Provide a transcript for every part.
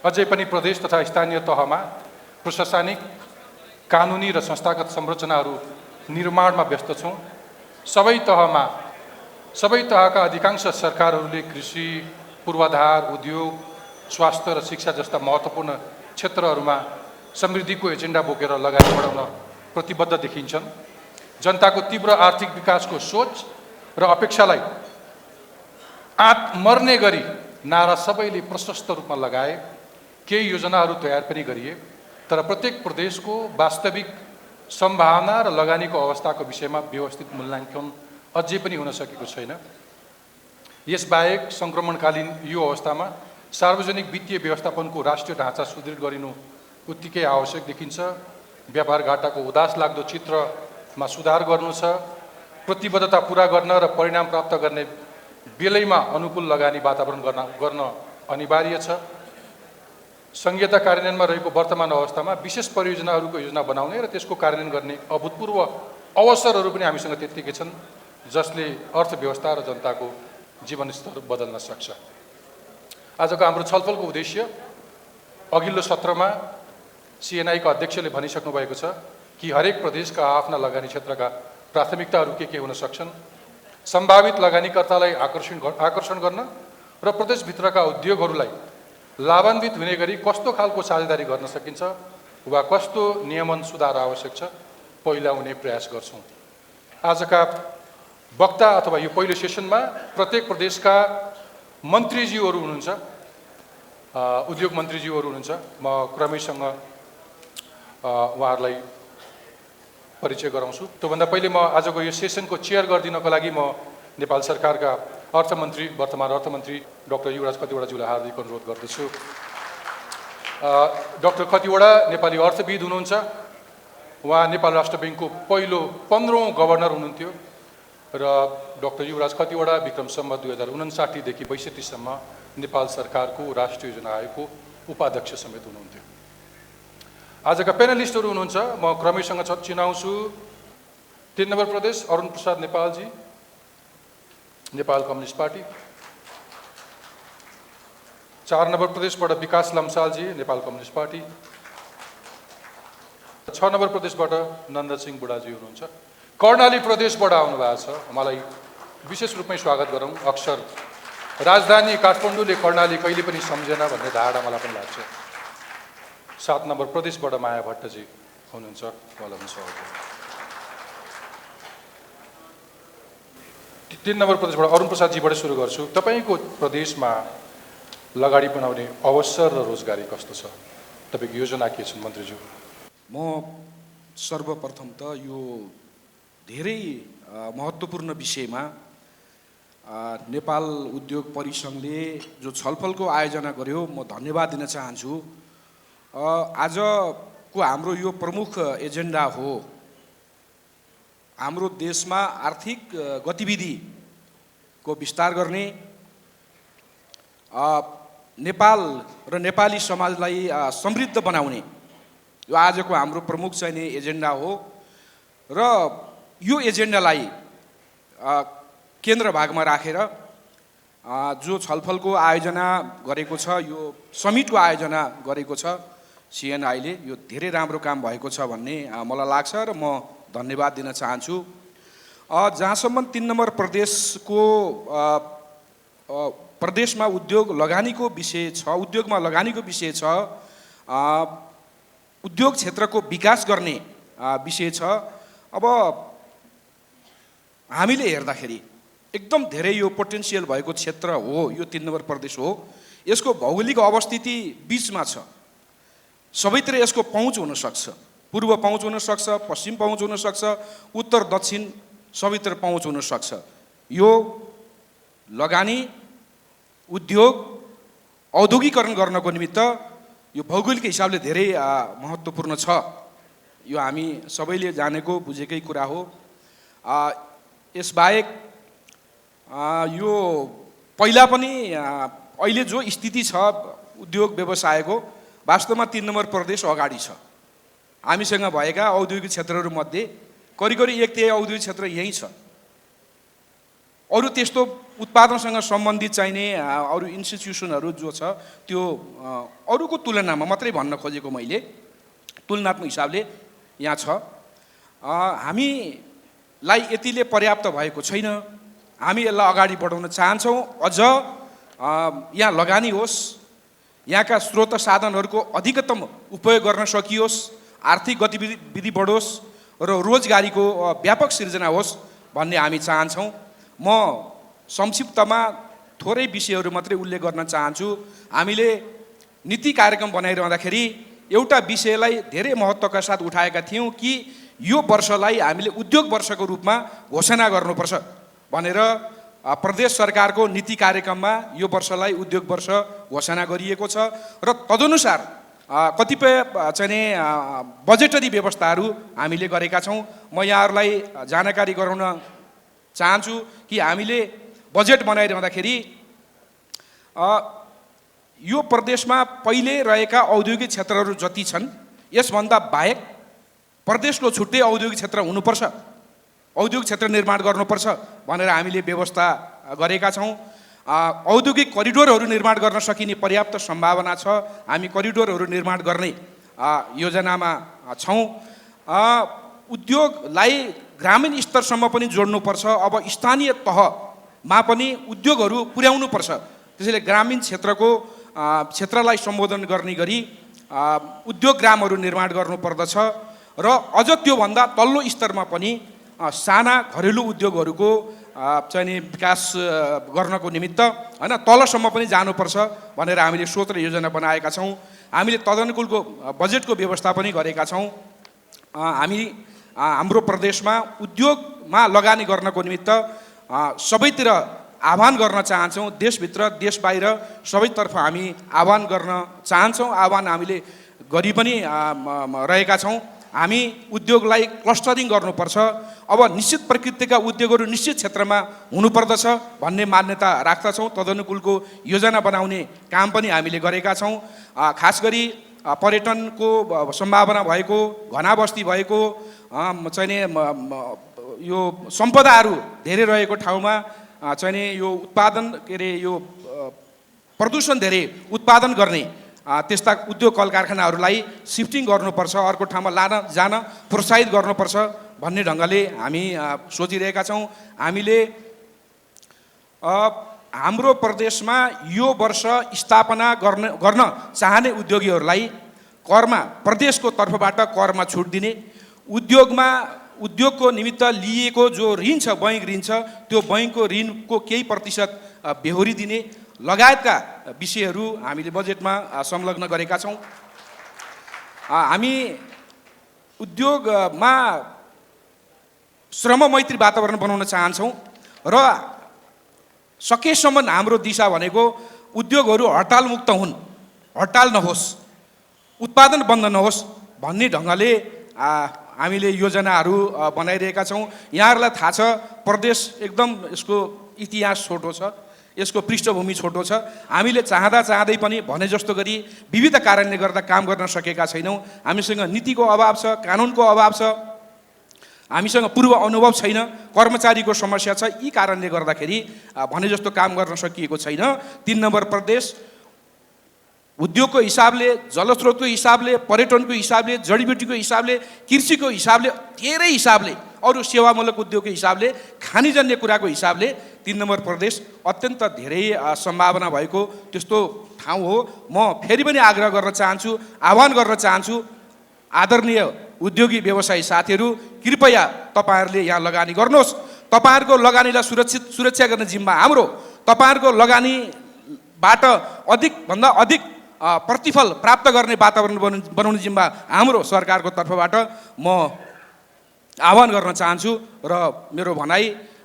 अझै पनि प्रदेश तथा स्थानीय तहमा प्रशासनिक, कानुनी र संस्थागत संरचनाहरू निर्माणमा व्यस्त छौँ। सबै तहका अधिकांश सरकारहरूले कृषि, पूर्वाधार, उद्योग, स्वास्थ्य र शिक्षा जस्ता महत्त्वपूर्ण क्षेत्रहरूमा समृद्धिको एजेन्डा बोकेर लगानी बढाउन प्रतिबद्ध देखिन्छन्। जनताको तीव्र आर्थिक विकासको सोच र अपेक्षालाई आँट मर्ने गरी नारा सबैले प्रशस्त रूपमा लगाए। केही योजनाहरू तयार पनि गरिए, तर प्रत्येक प्रदेशको वास्तविक सम्भावना र लगानीको अवस्थाको विषयमा व्यवस्थित मूल्याङ्कन अझै पनि हुन सकेको छैन। यसबाहेक सङ्क्रमणकालीन यो अवस्थामा सार्वजनिक वित्तीय व्यवस्थापनको राष्ट्रिय ढाँचा सुदृढ गरिनु उत्तिकै आवश्यक देखिन्छ। व्यापार घाटाको उदास लाग्दो चित्रमा सुधार गर्नु छ। प्रतिबद्धता पुरा गर्न र परिणाम प्राप्त गर्ने बेलैमा अनुकूल लगानी वातावरण गर्न अनिवार्य छ। संघीयता कार्यान्वयनमा रहेको वर्तमान अवस्थामा विशेष परियोजनाहरूको योजना बनाउने र त्यसको कार्यान्वयन गर्ने अभूतपूर्व अवसरहरू पनि हामीसँग त्यत्तिकै छन्, जसले अर्थव्यवस्था र जनताको जीवनस्तर बदल्न सक्छ। आजको हाम्रो छलफलको उद्देश्य अघिल्लो सत्रमा सिएनआईका अध्यक्षले भनिसक्नु भएको छ कि हरेक प्रदेशका आफ्ना लगानी क्षेत्रका प्राथमिकताहरू के हुन सक्छन्, सम्भावित लगानीकर्तालाई आकर्षण गर्न र प्रदेशभित्रका उद्योगहरूलाई लाभान्वित हुने गरी कस्तो खालको साझेदारी गर्न सकिन्छ वा कस्तो नियमन सुधार आवश्यक छ पहिलाउने प्रयास गर्छौँ। आजका वक्ता अथवा यो पहिलो सेसनमा प्रत्येक प्रदेशका मन्त्रीज्यूहरू हुनुहुन्छ, उद्योग मन्त्रीज्यूहरू हुनुहुन्छ। म क्रमैसँग उहाँहरूलाई परिचय गराउँछु। त्योभन्दा पहिले म आजको यो सेसनको चेयर गरिदिनको लागि म नेपाल सरकारका अर्थमन्त्री, वर्तमान अर्थमन्त्री डाक्टर युवराज खतिवडाज्यूलाई हार्दिक अनुरोध गर्दछु। डाक्टर खतिवडा नेपाली अर्थविद हुनुहुन्छ। उहाँ नेपाल राष्ट्र ब्याङ्कको पहिलो 15औं गभर्नर हुनुहुन्थ्यो र डाक्टर युवराज खतिवडा विक्रम सम्वत 2059 देखि 62 सम्म नेपाल सरकारको राष्ट्रिय योजना आयोगको उपाध्यक्ष समेत हुनुहुन्थ्यो। आजका पेनलिस्टहरू हुनुहुन्छ। म क्रमैसँग चिनाउँछु। 3 नम्बर प्रदेश अरुण प्रसाद नेपालजी, नेपाल कम्युनिस्ट पार्टी। 4 नम्बर प्रदेशबाट विकास लम्सालजी, नेपाल कम्युनिस्ट पार्टी। 6 नम्बर प्रदेशबाट नन्दसिंह बुढाजी हुनुहुन्छ। कर्णाली प्रदेशबाट आउनु भएको छ, मलाई विशेष रूपमै स्वागत गरौँ। अक्सर राजधानी काठमाडौँले कर्णाली कहिले पनि सम्झेन भन्ने धारणा मलाई पनि लाग्छ। 7 नम्बर प्रदेशबाट माया भट्टजी हुनुहुन्छ, उहाँलाई पनि स्वागत गरौँ। 3 नम्बर प्रदेशबाट अरुण प्रसादजीबाट सुरु गर्छु। तपाईँको प्रदेशमा लगानी बनाउने अवसर र रोजगारी कस्तो छ? तपाईँको योजना के छन् मन्त्रीज्यू? म सर्वप्रथम त यो धेरै महत्त्वपूर्ण विषयमा नेपाल उद्योग परिसङ्घले जो छलफलको आयोजना गर्यो, म धन्यवाद दिन चाहन्छु। आजको हाम्रो यो प्रमुख एजेन्डा हो हाम्रो देशमा आर्थिक गतिविधिको विस्तार गर्ने, नेपाल र नेपाली समाजलाई समृद्ध बनाउने। यो आजको हाम्रो प्रमुख चाहिने एजेन्डा हो र यो एजेन्डालाई केन्द्र भागमा राखेर जो छलफलको आयोजना गरेको छ, यो समिटको आयोजना गरेको छ सिएनआईले, यो धेरै राम्रो काम भएको छ भन्ने मलाई लाग्छ र म धन्यवाद दिन चाहन्छु। जहाँसम्म 3 नम्बर प्रदेशमा उद्योग लगानीको विषय छ, उद्योगमा लगानीको विषय छ, उद्योग क्षेत्रको विकास गर्ने विषय छ। अब हामीले हेर्दाखेरि एकदम धेरै यो पोटेन्सियल भएको क्षेत्र हो, यो 3 नम्बर प्रदेश हो। यसको भौगोलिक अवस्थिति बिचमा छ। सबैतिर यसको पहुँच हुनसक्छ, पूर्व पहुँच हुनसक्छ, पश्चिम पहुँच हुनसक्छ, उत्तर दक्षिण सबैतिर पहुँच हुनसक्छ। यो लगानी, उद्योग, औद्योगिकरण गर्नको निमित्त यो भौगोलिक हिसाबले धेरै महत्त्वपूर्ण छ। यो हामी सबैले जानेको बुझेकै कुरा हो। यसबाहेक यो पहिला पनि अहिले जो स्थिति छ उद्योग व्यवसायको, वास्तवमा 3 नम्बर प्रदेश अगाडि छ। हामीसँग भएका औद्योगिक क्षेत्रहरूमध्ये करिब 1/3 औद्योगिक क्षेत्र यहीँ छ। अरू त्यस्तो उत्पादनसँग सम्बन्धित चाहिने अरू इन्स्टिट्युसनहरू जो छ त्यो अरूको तुलनामा मात्रै भन्न खोजेको मैले तुलनात्मक हिसाबले यहाँ छ। हामीलाई यतिले पर्याप्त भएको छैन, हामी यसलाई अगाडि बढाउन चाहन्छौँ। अझ यहाँ लगानी होस्, यहाँका स्रोत साधनहरूको अधिकतम उपयोग गर्न सकियोस्, आर्थिक गतिविधि बढोस् र रोजगारीको व्यापक सिर्जना होस् भन्ने हामी चाहन्छौँ। म संक्षिप्तमा थोरै विषयहरू मात्रै उल्लेख गर्न चाहन्छु। हामीले नीति कार्यक्रम बनाइरहँदाखेरि एउटा विषयलाई धेरै महत्त्वका साथ उठाएका थियौँ कि यो वर्षलाई हामीले उद्योग वर्षको रूपमा घोषणा गर्नुपर्छ भनेर प्रदेश सरकारको नीति कार्यक्रममा यो वर्षलाई उद्योग वर्ष घोषणा गरिएको छ र तदनुसार कतिपय चाहिँ बजेटरी व्यवस्थाहरू हामीले गरेका छौँ। म यहाँहरूलाई जानकारी गराउन चाहन्छु कि हामीले बजेट बनाइरहँदाखेरि यो प्रदेशमा पहिले रहेका औद्योगिक क्षेत्रहरू जति छन् यसभन्दा बाहेक प्रदेशको छुट्टै औद्योगिक क्षेत्र हुनुपर्छ, औद्योगिक क्षेत्र निर्माण गर्नुपर्छ भनेर हामीले व्यवस्था गरेका छौँ। औद्योगिक करिडोरहरू निर्माण गर्न सकिने पर्याप्त सम्भावना छ। हामी करिडोरहरू निर्माण गर्ने योजनामा छौँ। उद्योगलाई ग्रामीण स्तरसम्म पनि जोड्नुपर्छ। अब स्थानीय तहमा पनि उद्योगहरू पुर्याउनुपर्छ। त्यसैले ग्रामीण क्षेत्रलाई सम्बोधन गर्ने गरी उद्योग ग्रामहरू निर्माण गर्नुपर्दछ र अझ त्योभन्दा तल्लो स्तरमा पनि साना घरेलु उद्योगहरूको चाहिँ विकास गर्नको निमित्त होइन तलसम्म पनि जानुपर्छ भनेर हामीले सोच र योजना बनाएका छौँ। हामीले तदनुकूलको बजेटको व्यवस्था पनि गरेका छौँ। हाम्रो प्रदेशमा उद्योगमा लगानी गर्नको निमित्त सबैतिर आह्वान गर्न चाहन्छौँ। देशभित्र देश बाहिर सबैतर्फ हामी आह्वान गर्न चाहन्छौँ। आह्वान हामीले गरि पनि रहेका छौँ। हामी उद्योगलाई क्लस्टरिङ गर्नुपर्छ। अब निश्चित प्रकृतिका उद्योगहरू निश्चित क्षेत्रमा हुनुपर्दछ भन्ने मान्यता राख्दछौँ। तदनुकूलको योजना बनाउने काम पनि हामीले गरेका छौँ। खास गरी पर्यटनको सम्भावना भएको, घना बस्ती भएको चाहिँ यो सम्पदाहरू धेरै रहेको ठाउँमा चाहिँ यो उत्पादन यो प्रदूषण धेरै उत्पादन गर्ने त्यस्ता उद्योग कल कारखानाहरूलाई सिफ्टिङ गर्नुपर्छ, अर्को ठाउँमा जान प्रोत्साहित गर्नुपर्छ भन्ने ढङ्गले हामी सोचिरहेका छौँ। हामीले हाम्रो प्रदेशमा यो वर्ष स्थापना गर्न चाहने उद्योगीहरूलाई करमा प्रदेशको तर्फबाट करमा छुट दिने, उद्योगको निमित्त लिएको जो ऋण छ बैङ्क ऋण छ त्यो बैङ्कको ऋणको केही प्रतिशत बेहोरी दिने लगायतका विषयहरू हामीले बजेटमा संलग्न गरेका छौँ। हामी उद्योगमा श्रम मैत्री वातावरण बनाउन चाहन्छौँ र सकेसम्म हाम्रो दिशा भनेको उद्योगहरू हडताल मुक्त हुन्, हडताल नहोस्, उत्पादन बन्द नहोस् भन्ने ढङ्गले हामीले योजनाहरू बनाइरहेका छौँ। यहाँहरूलाई थाहा छ प्रदेश एकदम यसको इतिहास छोटो छ, यसको पृष्ठभूमि छोटो छ। हामीले चाहँदै पनि भने जस्तो गरी विविध कारणले गर्दा काम गर्न सकेका छैनौँ। हामीसँग नीतिको अभाव छ, कानुनको अभाव छ, हामीसँग पूर्व अनुभव छैन, कर्मचारीको समस्या छ। यी कारणले गर्दाखेरि भने जस्तो काम गर्न सकिएको छैन। 3 नम्बर प्रदेश उद्योगको हिसाबले, जलस्रोतको हिसाबले, पर्यटनको हिसाबले, जडीबुटीको हिसाबले, कृषिको हिसाबले, धेरै हिसाबले, अरू सेवामूलक उद्योगको हिसाबले, खानीजन्य कुराको हिसाबले 3 नम्बर प्रदेश अत्यन्त धेरै सम्भावना भएको त्यस्तो ठाउँ हो। म फेरि पनि आग्रह गर्न चाहन्छु, आह्वान गर्न चाहन्छु, आदरणीय उद्योगी व्यवसायी साथीहरू, कृपया तपाईँहरूले यहाँ लगानी गर्नुहोस्। तपाईँहरूको लगानीलाई सुरक्षा गर्ने जिम्मा हाम्रो। तपाईँहरूको लगानीबाट अधिकभन्दा अधिक प्रतिफल प्राप्त गर्ने वातावरण बनाउने जिम्मा हाम्रो सरकारको तर्फबाट म आह्वान गर्न चाहन्छु र मेरो भनाइ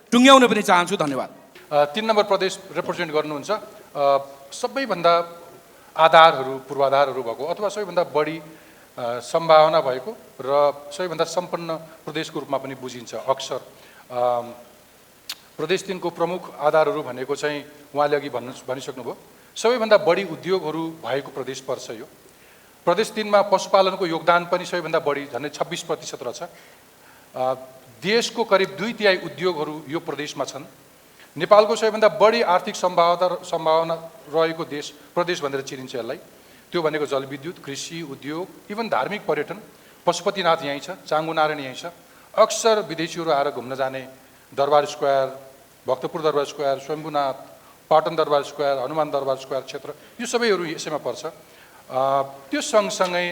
टुङ्ग्याउन पनि चाहन्छु। धन्यवाद। 3 नम्बर प्रदेश रिप्रेजेन्ट गर्नुहुन्छ। सबैभन्दा आधारहरू पूर्वाधारहरू भएको अथवा सबैभन्दा बढी सम्भावना भएको र सबैभन्दा सम्पन्न प्रदेशको रूपमा पनि बुझिन्छ अक्सर। प्रदेश 3 को प्रमुख आधारहरू भनेको चाहिँ उहाँले अघि भनिसक्नुभयो। सबैभन्दा बढी उद्योगहरू भएको प्रदेश पर्छ यो। प्रदेश 3 मा पशुपालनको योगदान पनि सबैभन्दा बढी झन्डै 26% रहेछ। देशको करिब 2/3 उद्योगहरू यो प्रदेशमा छन्। नेपालको सबैभन्दा बढी आर्थिक सम्भावना रहेको प्रदेश भनेर चिनिन्छ यसलाई। त्यो भनेको जलविद्युत, कृषि, उद्योग, इभन धार्मिक पर्यटन। पशुपतिनाथ यहीँ छ, चाङ्गुनारायण यहीँ छ। अक्सर विदेशीहरू आएर घुम्न जाने दरबार स्क्वायर, भक्तपुर दरबार स्क्वायर, स्वयम्भूनाथ, पाटन दरबार स्क्वायर, हनुमान दरबार स्क्वायर क्षेत्र, यो सबैहरू यसैमा पर्छ। त्यो सँगसँगै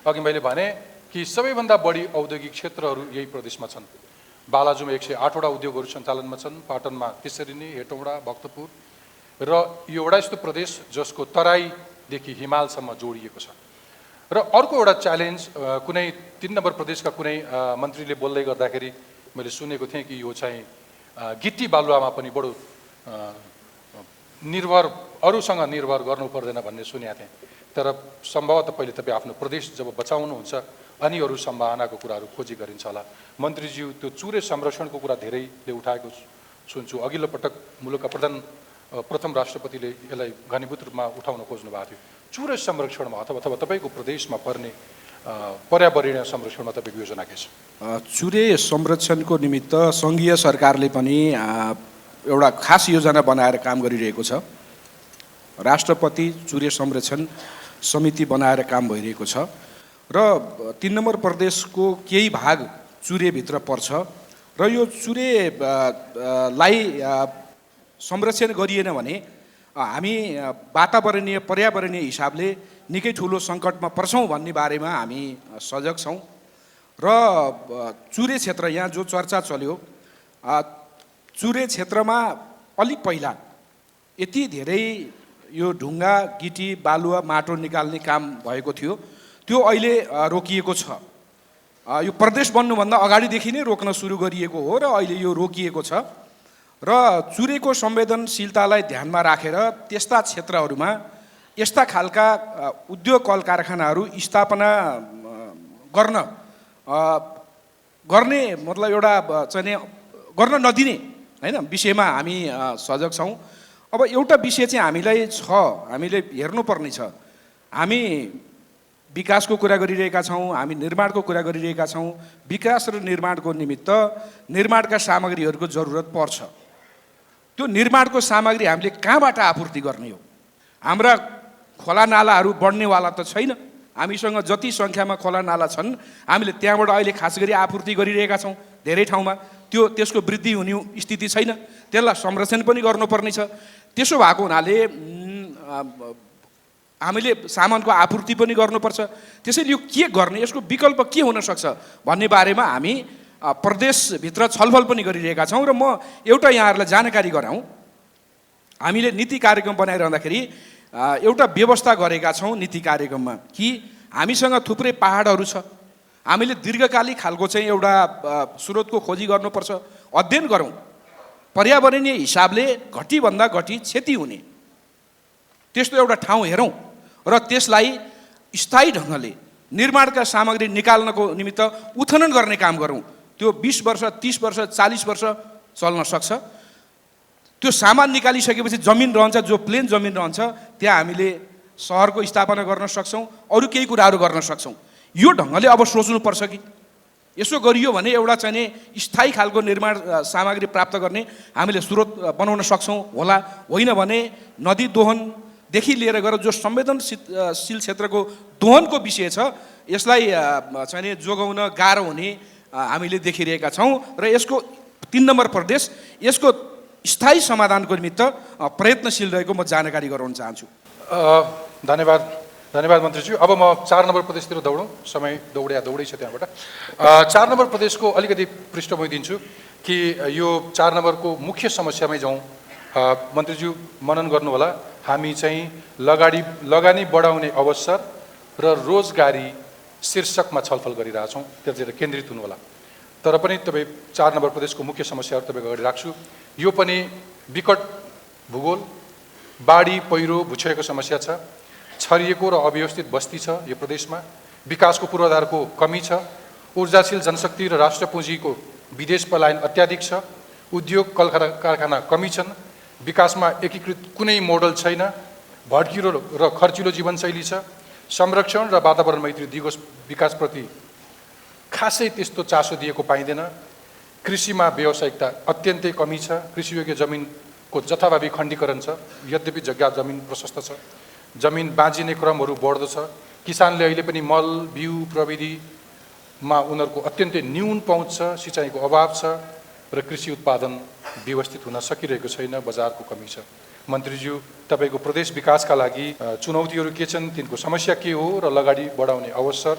अघि मैले भने कि सबैभन्दा बढी औद्योगिक क्षेत्रहरू यही प्रदेशमा छन्। बालाजुमा 108वटा उद्योगहरू सञ्चालनमा छन्, पाटनमा त्यसरी नै, हेटौँडा, भक्तपुर, र यो एउटा यस्तो प्रदेश जसको तराईदेखि हिमालसम्म जोडिएको छ। र अर्को एउटा च्यालेन्ज कुनै 3 नम्बर प्रदेशका कुनै मन्त्रीले बोल्दै गर्दाखेरि मैले सुनेको थिएँ कि यो चाहिँ गिट्टी बालुवामा पनि बडो अरूसँग निर्भर गर्नु पर्दैन भन्ने सुनेको थिएँ। तर सम्भवतः पहिले तपाईँ आफ्नो प्रदेश जब बचाउनुहुन्छ अनि अरू सम्भावनाको कुराहरू खोजी गरिन्छ होला। मन्त्रीज्यू त्यो चुरे संरक्षणको कुरा धेरैले उठाएको सुन्छु। अघिल्लो पटक मुलुकका प्रथम राष्ट्रपतिले यसलाई घनीभूत रूपमा उठाउन खोज्नु भएको थियो। चुरे संरक्षणमा अथवा तपाईँको प्रदेशमा पर्ने पर्यावरणीय संरक्षणमा तपाईँको योजना के छ? चुरे संरक्षणको निमित्त सङ्घीय सरकारले पनि एउटा खास योजना बनाएर काम गरिरहेको छ। राष्ट्रपति चुरे संरक्षण समिति बनाएर काम भइरहेको छ र 3 नम्बर प्रदेशको केही भाग चुरेभित्र पर्छ र यो चुरेलाई संरक्षण गरिएन भने हामी वातावरणीय पर्यावरणीय हिसाबले निकै ठुलो सङ्कटमा पर्छौँ भन्ने बारेमा हामी सजग छौँ। र चुरे क्षेत्र यहाँ जो चर्चा चल्यो, चुरे क्षेत्रमा अलिक पहिला यति धेरै यो ढुङ्गा, गिटी, बालुवा, माटो निकाल्ने काम भएको थियो, त्यो अहिले रोकिएको छ। यो प्रदेश बन्नुभन्दा अगाडिदेखि नै रोक्न सुरु गरिएको हो र अहिले यो रोकिएको छ। र चुरेको संवेदनशीलतालाई ध्यानमा राखेर त्यस्ता क्षेत्रहरूमा यस्ता खालका उद्योग कल कारखानाहरू स्थापना गर्ने मतलब एउटा चाहिँ गर्न नदिने हैन विषयमा हामी सजग छौँ। अब एउटा विषय चाहिँ हामीले हेर्नुपर्ने छ। हामी विकासको कुरा गरिरहेका छौँ, हामी निर्माणको कुरा गरिरहेका छौँ। विकास र निर्माणको निमित्त निर्माणका सामग्रीहरूको जरुरत पर्छ। त्यो निर्माणको सामग्री हामीले कहाँबाट आपूर्ति गर्ने हो? हाम्रा खोला नालाहरू बढ्नेवाला त छैन। हामीसँग जति सङ्ख्यामा खोला नाला छन् हामीले त्यहाँबाट अहिले खास गरी आपूर्ति गरिरहेका छौँ धेरै ठाउँमा। त्यसको वृद्धि हुने स्थिति छैन, त्यसलाई संरक्षण पनि गर्नुपर्ने छ। त्यसो भएको हुनाले हामीले सामानको आपूर्ति पनि गर्नुपर्छ। त्यसैले यो के गर्ने, यसको विकल्प के हुनसक्छ भन्ने बारेमा हामी प्रदेशभित्र छलफल पनि गरिरहेका छौँ। र म एउटा यहाँहरूलाई जानकारी गराउँ, हामीले नीति कार्यक्रम बनाइरहँदाखेरि एउटा व्यवस्था गरेका छौँ नीति कार्यक्रममा कि हामीसँग थुप्रै पहाडहरू छ, हामीले दीर्घकालिक खालको चाहिँ एउटा स्रोतको खोजी गर्नुपर्छ, अध्ययन गरौँ, पर्यावरणीय हिसाबले घटीभन्दा घटी क्षति हुने त्यस्तो एउटा ठाउँ हेरौँ र त्यसलाई स्थायी ढङ्गले निर्माणका सामग्री निकाल्नको निमित्त उत्खनन गर्ने काम गरौँ। त्यो 20 वर्ष, 30 वर्ष, 40 वर्ष चल्न सक्छ। त्यो सामान निकालिसकेपछि जमिन रहन्छ, जो प्लेन जमिन रहन्छ त्यहाँ हामीले सहरको स्थापना गर्न सक्छौँ, अरू केही कुराहरू गर्न सक्छौँ। यो ढङ्गले अब सोच्नुपर्छ कि यसो गरियो भने एउटा चाहिँ स्थायी खालको निर्माण सामग्री प्राप्त गर्ने हामीले स्रोत बनाउन सक्छौँ होला। होइन भने नदी दोहनदेखि लिएर गएर जो संवेदनशील क्षेत्रको दोहनको विषय छ यसलाई चाहिँ जोगाउन गाह्रो हुने हामीले देखिरहेका छौँ। र यसको 3 नम्बर प्रदेश यसको स्थायी समाधानको निमित्त प्रयत्नशील रहेको म जानकारी गराउन चाहन्छु। धन्यवाद मन्त्रीज्यू। अब म 4 नम्बर प्रदेशतिर दौडौँ, समय दौडै छ त्यहाँबाट। 4 नम्बर प्रदेशको अलिकति पृष्ठभूमि दिन्छु कि यो 4 नम्बरको मुख्य समस्यामै जाउँ। मन्त्रीज्यू मनन गर्नु होला, हामी चाहिँ लगानी बढाउने अवसर र रोजगारी शीर्षकमा छलफल गरिरहेछौँ, त्यसतिर केन्द्रित हुनु होला। तर पनि तपाईँ 4 नम्बर प्रदेशको मुख्य समस्याहरू तपाईँको अगाडि राख्छु। यो पनि विकट भूगोल, बाढी पहिरो भूक्षयको समस्या छ, छरिएको र अव्यवस्थित बस्ती छ यो प्रदेशमा, विकासको पूर्वाधारको कमी छ, ऊर्जाशील जनशक्ति र राष्ट्र पुँजीको विदेश पलायन अत्याधिक छ, उद्योग कल कारखाना कमी छन्, विकासमा एकीकृत कुनै मोडल छैन, भड्किलो र खर्चिलो जीवनशैली छ, संरक्षण र वातावरण मैत्री दिगो विकासप्रति खासै त्यस्तो चासो दिएको पाइँदैन, कृषिमा व्यावसायिकता अत्यन्तै कमी छ। कृषियोग्य जमिनको जथाभावी खण्डीकरण छ। यद्यपि जग्गा जमिन प्रशस्त छ, जमिन बाँचिने क्रमहरू बढ्दो छ। किसानले अहिले पनि मल बिउ प्रविधिमा उनीहरूको अत्यन्तै न्यून पहुँच छ, सिँचाइको अभाव छ र कृषि उत्पादन व्यवस्थित हुन सकिरहेको छैन, बजारको कमी छ। मन्त्रीज्यू, तपाईँको प्रदेश विकासका लागि चुनौतीहरू के छन्, तिनको समस्या के हो र लगाडी बढाउने अवसर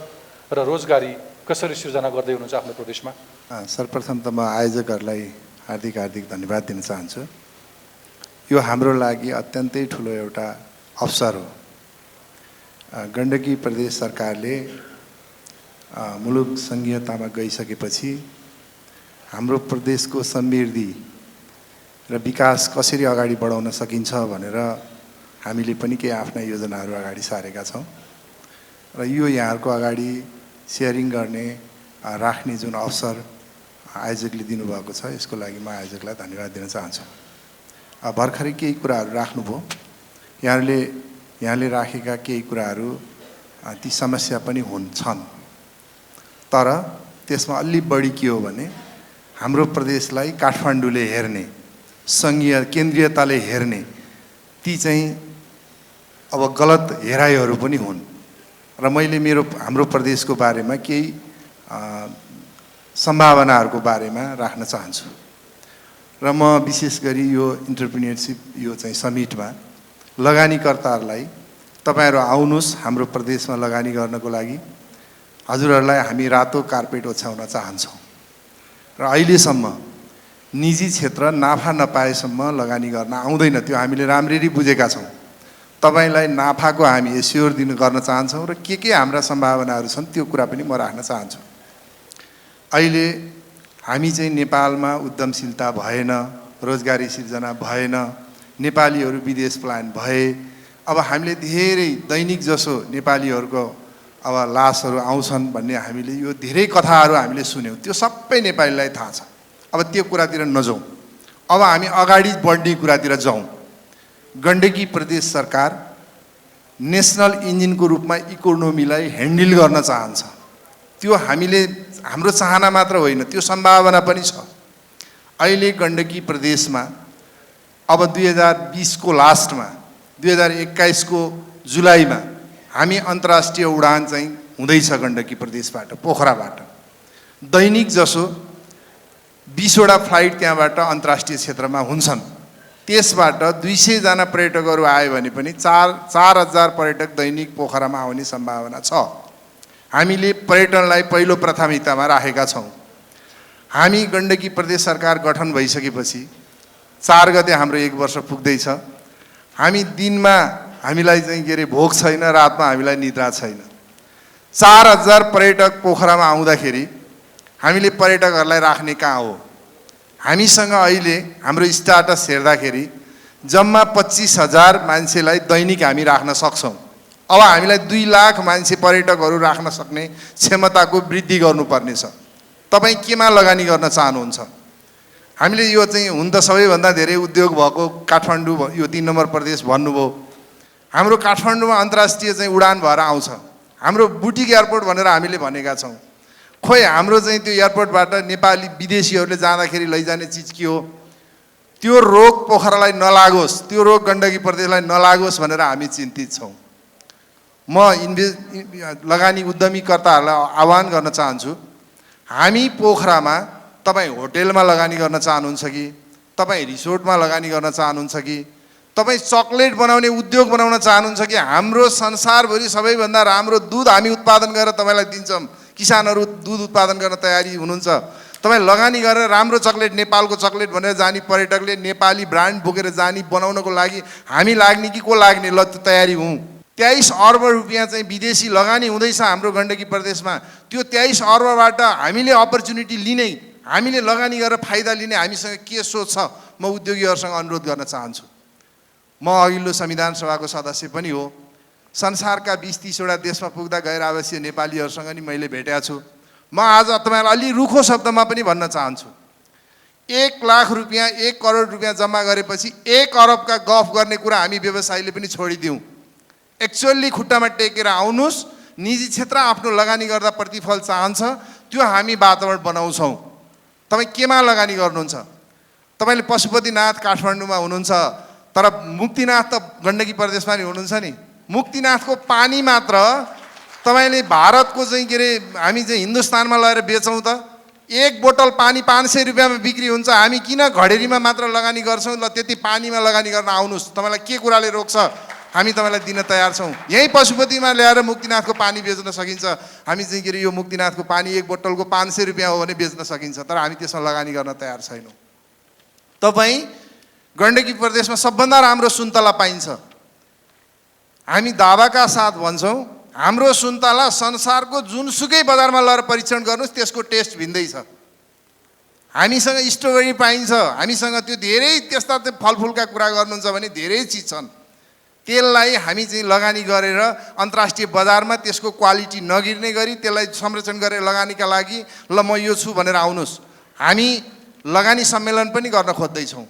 र रोजगारी कसरी सिर्जना गर्दै हुनुहुन्छ आफ्नो प्रदेशमा? सर्वप्रथम त म आयोजकहरूलाई हार्दिक धन्यवाद दिन चाहन्छु। यो हाम्रो लागि अत्यन्तै ठुलो एउटा अवसर हो। गण्डकी प्रदेश सरकारले मुलुक सङ्घीयतामा गइसकेपछि हाम्रो प्रदेशको समृद्धि र विकास कसरी अगाडि बढाउन सकिन्छ भनेर हामीले पनि केही आफ्ना योजनाहरू अगाडि सारेका छौँ र यो यहाँहरूको अगाडि सेयरिङ गर्ने राख्ने जुन अवसर आयोजकले दिनुभएको छ, यसको लागि म आयोजकलाई धन्यवाद दिन चाहन्छु। भर्खरै केही कुराहरू राख्नुभयो, यहाँले राखेका केही कुराहरू ती समस्या पनि छन्, तर त्यसमा अलि बढी के हो भने हाम्रो प्रदेशलाई काठमाडौँले हेर्ने, सङ्घीय केन्द्रीयताले हेर्ने ती चाहिँ अब गलत हेराइहरू पनि हुन् र मैले हाम्रो प्रदेशको बारेमा केही सम्भावनाहरूको बारेमा राख्न चाहन्छु र म विशेष गरी यो इन्टरप्रिन्योरसिप यो चाहिँ समिटमा लगानीकर्ताहरूलाई तपाईँहरू आउनुहोस् हाम्रो प्रदेशमा लगानी गर्नको लागि, हजुरहरूलाई हामी रातो कार्पेट ओछ्याउन चाहन्छौँ र अहिलेसम्म निजी क्षेत्र नाफा नपाएसम्म लगानी गर्न आउँदैन, त्यो हामीले राम्ररी बुझेका छौँ। तपाईँलाई नाफाको हामी एस्योर गर्न चाहन्छौँ र के हाम्रा सम्भावनाहरू छन् त्यो कुरा पनि म राख्न चाहन्छु। अहिले हामी चाहिँ नेपालमा उद्यमशीलता भएन, रोजगारी सिर्जना भएन, नेपालीहरू विदेश पलायन भए, अब हामीले धेरै दैनिक जसो नेपालीहरूको अब लासहरू आउँछन् भन्ने हामीले यो धेरै कथाहरू हामीले सुन्यौँ, त्यो सबै नेपालीलाई थाहा छ। अब त्यो कुरातिर नजाउँ, अब हामी अगाडि बढ्ने कुरातिर जाउँ। गण्डकी प्रदेश सरकार नेसनल इन्जिनको रूपमा इकोनोमीलाई ह्यान्डल गर्न चाहन्छ। त्यो हाम्रो चाहना मात्र होइन, त्यो सम्भावना पनि छ। अहिले गण्डकी प्रदेशमा अब 2020 को लास्टमा 2021 को जुलाईमा हामी अन्तर्राष्ट्रिय उडान चाहिँ हुँदैछ गण्डकी प्रदेशबाट, पोखराबाट। दैनिक जसो 20 वटा फ्लाइट त्यहाँबाट अन्तर्राष्ट्रिय क्षेत्रमा हुन्छन्। त्यसबाट 200 जना पर्यटकहरू आयो भने पनि 4000 पर्यटक दैनिक पोखरामा आउने सम्भावना छ। हामीले पर्यटनलाई पहिलो प्राथमिकतामा राखेका छौँ। हामी गण्डकी प्रदेश सरकार गठन भइसकेपछि 4 गते हाम्रो 1 वर्ष पुग्दैछ। हामी दिनमा हामीलाई चाहिँ के अरे भोक छैन, रातमा हामीलाई निद्रा छैन। 4000 पर्यटक पोखरामा आउँदाखेरि हामीले पर्यटकहरूलाई राख्ने कहाँ हो? हामीसँग अहिले हाम्रो स्ट्याटस हेर्दाखेरि जम्मा 25,000 मान्छेलाई दैनिक हामी राख्न सक्छौँ। अब हामीलाई 2 लाख मान्छे पर्यटकहरू राख्न सक्ने क्षमताको वृद्धि गर्नुपर्नेछ। तपाईँ केमा लगानी गर्न चाहनुहुन्छ? हामीले यो चाहिँ हुन त सबैभन्दा धेरै उद्योग भएको काठमाडौँ, यो 3 नम्बर प्रदेश भन्नुभयो। हाम्रो काठमाडौँमा अन्तर्राष्ट्रिय चाहिँ उडान भएर आउँछ। हाम्रो बुटिक एयरपोर्ट भनेर हामीले भनेका छौँ। खोइ हाम्रो चाहिँ त्यो एयरपोर्टबाट नेपाली विदेशीहरूले जाँदाखेरि लैजाने चिज के हो? त्यो रोग पोखरालाई नलागोस्, त्यो रोग गण्डकी प्रदेशलाई नलागोस् भनेर हामी चिन्तित छौँ। म लगानी उद्यमीकर्ताहरूलाई आह्वान गर्न चाहन्छु, हामी पोखरामा तपाईँ होटेलमा लगानी गर्न चाहनुहुन्छ कि, तपाईँ रिसोर्टमा लगानी गर्न चाहनुहुन्छ कि, तपाईँ चकलेट बनाउने उद्योग बनाउन चाहनुहुन्छ कि, हाम्रो संसारभरि सबैभन्दा राम्रो दुध हामी उत्पादन गरेर तपाईँलाई दिन्छौँ, किसानहरू दुध उत्पादन गर्न तयारी हुनुहुन्छ, तपाईँ लगानी गरेर राम्रो चकलेट, नेपालको चकलेट भनेर जाने पर्यटकले नेपाली ब्रान्ड बोकेर जाने बनाउनको लागि हामी लाग्ने कि को लाग्ने? ल त्यो तयारी हौँ। 23 अर्ब रुपियाँ चाहिँ विदेशी लगानी हुँदैछ हाम्रो गण्डकी प्रदेशमा। त्यो 23 अर्बबाट हामीले अपर्च्युनिटी लिने, हामीले लगानी गरेर फाइदा लिने हामीसँग के सोच छ? म उद्योगीहरूसँग अनुरोध गर्न चाहन्छु। म अघिल्लो संविधान सभाको सदस्य पनि हो। संसारका 20-30 वटा देशमा पुग्दा गैर आवासीय नेपालीहरूसँग नि मैले भेटेको छु। म आज तपाईँलाई अलि रुखो शब्दमा पनि भन्न चाहन्छु, 1 लाख रुपियाँ 1 करोड रुपियाँ जम्मा गरेपछि 1 अरबका गफ गर्ने कुरा हामी व्यवसायीले पनि छोडिदिउँ। एक्चुअली खुट्टामा टेकेर आउनुहोस्। निजी क्षेत्र आफ्नो लगानी गर्दा प्रतिफल चाहन्छ, त्यो हामी वातावरण बनाउँछौँ। तपाईँ केमा लगानी गर्नुहुन्छ? तपाईँले पशुपतिनाथ काठमाडौँमा हुनुहुन्छ, तर मुक्तिनाथ त गण्डकी प्रदेशमा नि हुनुहुन्छ नि। मुक्तिनाथको पानी मात्र तपाईँले भारतको चाहिँ के अरे हामी चाहिँ हिन्दुस्तानमा लगेर बेचौँ त एक बोतल पानी 500 रुपियाँमा बिक्री हुन्छ। हामी किन घडेरीमा मात्र लगानी गर्छौँ? ल त्यति पानीमा लगानी गर्न आउनुहोस्, तपाईँलाई के कुराले रोक्छ? हामी तपाईँलाई दिन तयार छौँ। यहीँ पशुपतिमा ल्याएर मुक्तिनाथको पानी बेच्न सकिन्छ। हामी चाहिँ के अरे यो मुक्तिनाथको पानी एक बोतलको 500 रुपियाँ हो भने बेच्न सकिन्छ, तर हामी त्यसमा लगानी गर्न तयार छैनौँ। तपाईँ गण्डकी प्रदेशमा सबभन्दा राम्रो सुन्तला पाइन्छ। हामी दावाका साथ भन्छौँ हाम्रो सुन्तला संसारको जुनसुकै बजारमा लगेर परीक्षण गर्नुहोस्, त्यसको टेस्ट भिन्दै छ। हामीसँग स्ट्रबेरी पाइन्छ, हामीसँग त्यो धेरै त्यस्ता फलफुलका कुरा गर्नुहुन्छ भने धेरै चिज छन्। त्यसलाई हामी चाहिँ लगानी गरेर अन्तर्राष्ट्रिय बजारमा त्यसको क्वालिटी नगिर्ने गरी त्यसलाई संरक्षण गरेर लगानीका लागि ल म यो छु भनेर आउनुहोस्। हामी लगानी सम्मेलन पनि गर्न खोज्दैछौँ।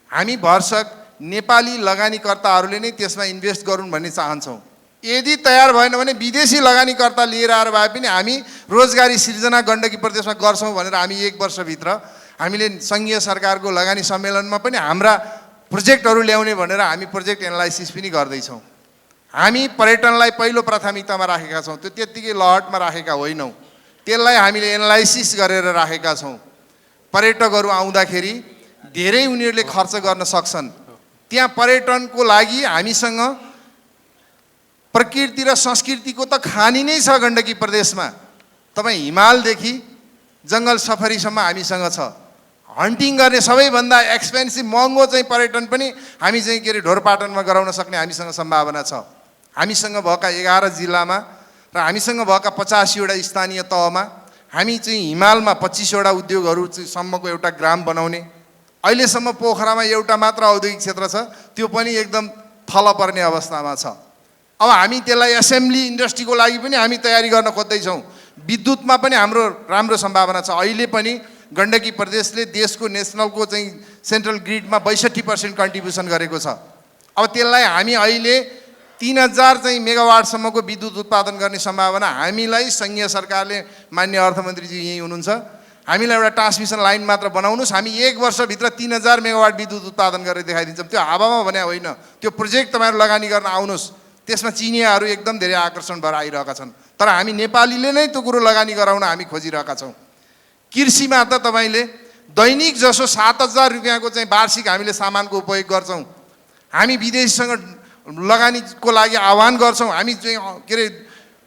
हामी भरसक नेपाली लगानीकर्ताहरूले नै त्यसमा इन्भेस्ट गरून् भन्ने चाहन्छौँ। यदि तयार भएन भने विदेशी लगानीकर्ता लिएर आएर भए पनि हामी रोजगारी सिर्जना गण्डकी प्रदेशमा गर्छौँ भनेर हामी 1 वर्षभित्र हामीले सङ्घीय सरकारको लगानी सम्मेलनमा पनि हाम्रा प्रोजेक्टहरू ल्याउने भनेर हामी प्रोजेक्ट एनालाइसिस पनि गर्दैछौँ। हामी पर्यटनलाई पहिलो प्राथमिकतामा राखेका छौँ, त्यो त्यत्तिकै लहटमा राखेका होइनौँ। त्यसलाई हामीले एनालाइसिस गरेर राखेका छौँ। पर्यटकहरू आउँदाखेरि धेरै उनीहरूले खर्च गर्न सक्छन्। त्यहाँ पर्यटनको लागि हामीसँग प्रकृति र संस्कृतिको त खानी नै छ गण्डकी प्रदेशमा। तपाईँ हिमालदेखि जङ्गल सफारीसम्म हामीसँग छ। हन्टिङ गर्ने सबैभन्दा एक्सपेन्सिभ महँगो चाहिँ पर्यटन पनि हामी चाहिँ के अरे ढोरपाटनमा गराउन सक्ने हामीसँग सम्भावना छ। हामीसँग भएका 11 जिल्लामा र हामीसँग भएका 85 वटा स्थानीय तहमा हामी चाहिँ हिमालमा 25 वटा उद्योगहरू सम्मको एउटा ग्राम बनाउने। अहिलेसम्म पोखरामा एउटा मात्र औद्योगिक क्षेत्र छ, त्यो पनि एकदम थल पर्ने अवस्थामा छ। अब हामी त्यसलाई एसेम्ब्ली इन्डस्ट्रीको लागि पनि हामी तयारी गर्न खोज्दैछौँ। विद्युतमा पनि हाम्रो राम्रो सम्भावना छ। अहिले पनि गण्डकी प्रदेशले देशको नेसनलको चाहिँ सेन्ट्रल ग्रिडमा 62% कन्ट्रिब्युसन गरेको छ। अब त्यसलाई हामी अहिले 3000 चाहिँ मेगावाटसम्मको विद्युत उत्पादन गर्ने सम्भावना हामीलाई सङ्घीय सरकारले, मान्य अर्थमन्त्रीजी यहीँ हुनुहुन्छ, हामीलाई एउटा ट्रान्समिसन लाइन मात्र बनाउनुहोस्, हामी 1 वर्षभित्र 3000 मेगावाट विद्युत उत्पादन गरेर देखाइदिन्छौँ। त्यो हावामा भने होइन, त्यो प्रोजेक्ट तपाईँहरू लगानी गर्न आउनुहोस्। त्यसमा चिनियाहरू एकदम धेरै आकर्षण भएर आइरहेका छन्, तर हामी नेपालीले नै त्यो कुरो लगानी गराउन हामी खोजिरहेका छौँ। कृषिमा त तपाईँले दैनिक जसो 7000 रुपियाँको चाहिँ वार्षिक हामीले सामानको उपयोग गर्छौँ। हामी विदेशीसँग लगानीको लागि आह्वान गर्छौँ। हामी चाहिँ के अरे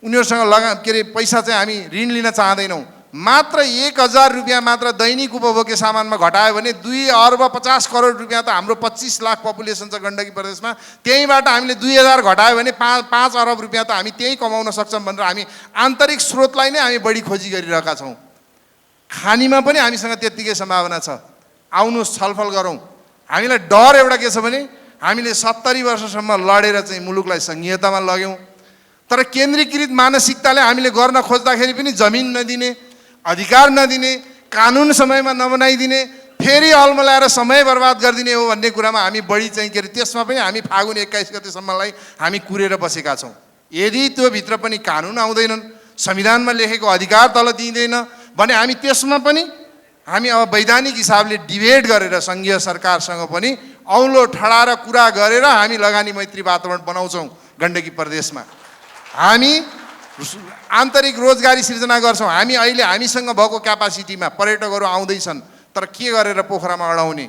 उनीहरूसँग के अरे पैसा चाहिँ हामी ऋण लिन चाहँदैनौँ। मात्र 1000 रुपियाँ मात्र दैनिक उपभोग्य सामानमा घटायो भने 2 अर्ब 50 करोड रुपियाँ त हाम्रो 25 लाख पपुलेसन छ गण्डकी प्रदेशमा। त्यहीँबाट हामीले 2000 घटायो भने 5 अरब रुपियाँ त हामी त्यहीँ कमाउन सक्छौँ भनेर हामी आन्तरिक स्रोतलाई नै हामी बढी खोजी गरिरहेका छौँ। खानीमा पनि हामीसँग त्यत्तिकै सम्भावना छ। आउनुहोस्, छलफल गरौँ। हामीलाई डर एउटा के छ भने हामीले 70 वर्षसम्म लडेर चाहिँ मुलुकलाई सङ्घीयतामा लग्यौँ, तर केन्द्रीकृत मानसिकताले हामीले गर्न खोज्दाखेरि पनि जमिन नदिने, अधिकार नदिने, कानुन समयमा नबनाइदिने, फेरि अल्मलाएर समय बर्बाद गरिदिने हो भन्ने कुरामा हामी बढी चाहिँ के अरे त्यसमा पनि हामी फागुन 21 गतेसम्मलाई हामी कुरेर बसेका छौँ। यदि त्यो भित्र पनि कानुन आउँदैनन्, संविधानमा लेखेको अधिकार तल दिइँदैन भने हामी त्यसमा पनि हामी अब वैधानिक हिसाबले डिबेट गरेर सङ्घीय सरकारसँग पनि औलो ठडाएर कुरा गरेर हामी लगानी मैत्री वातावरण बनाउँछौँ। गण्डकी प्रदेशमा हामी आन्तरिक रोजगारी सिर्जना गर्छौँ। हामी अहिले हामीसँग भएको क्यापासिटीमा पर्यटकहरू आउँदैछन्, तर के गरेर पोखरामा अडाउने?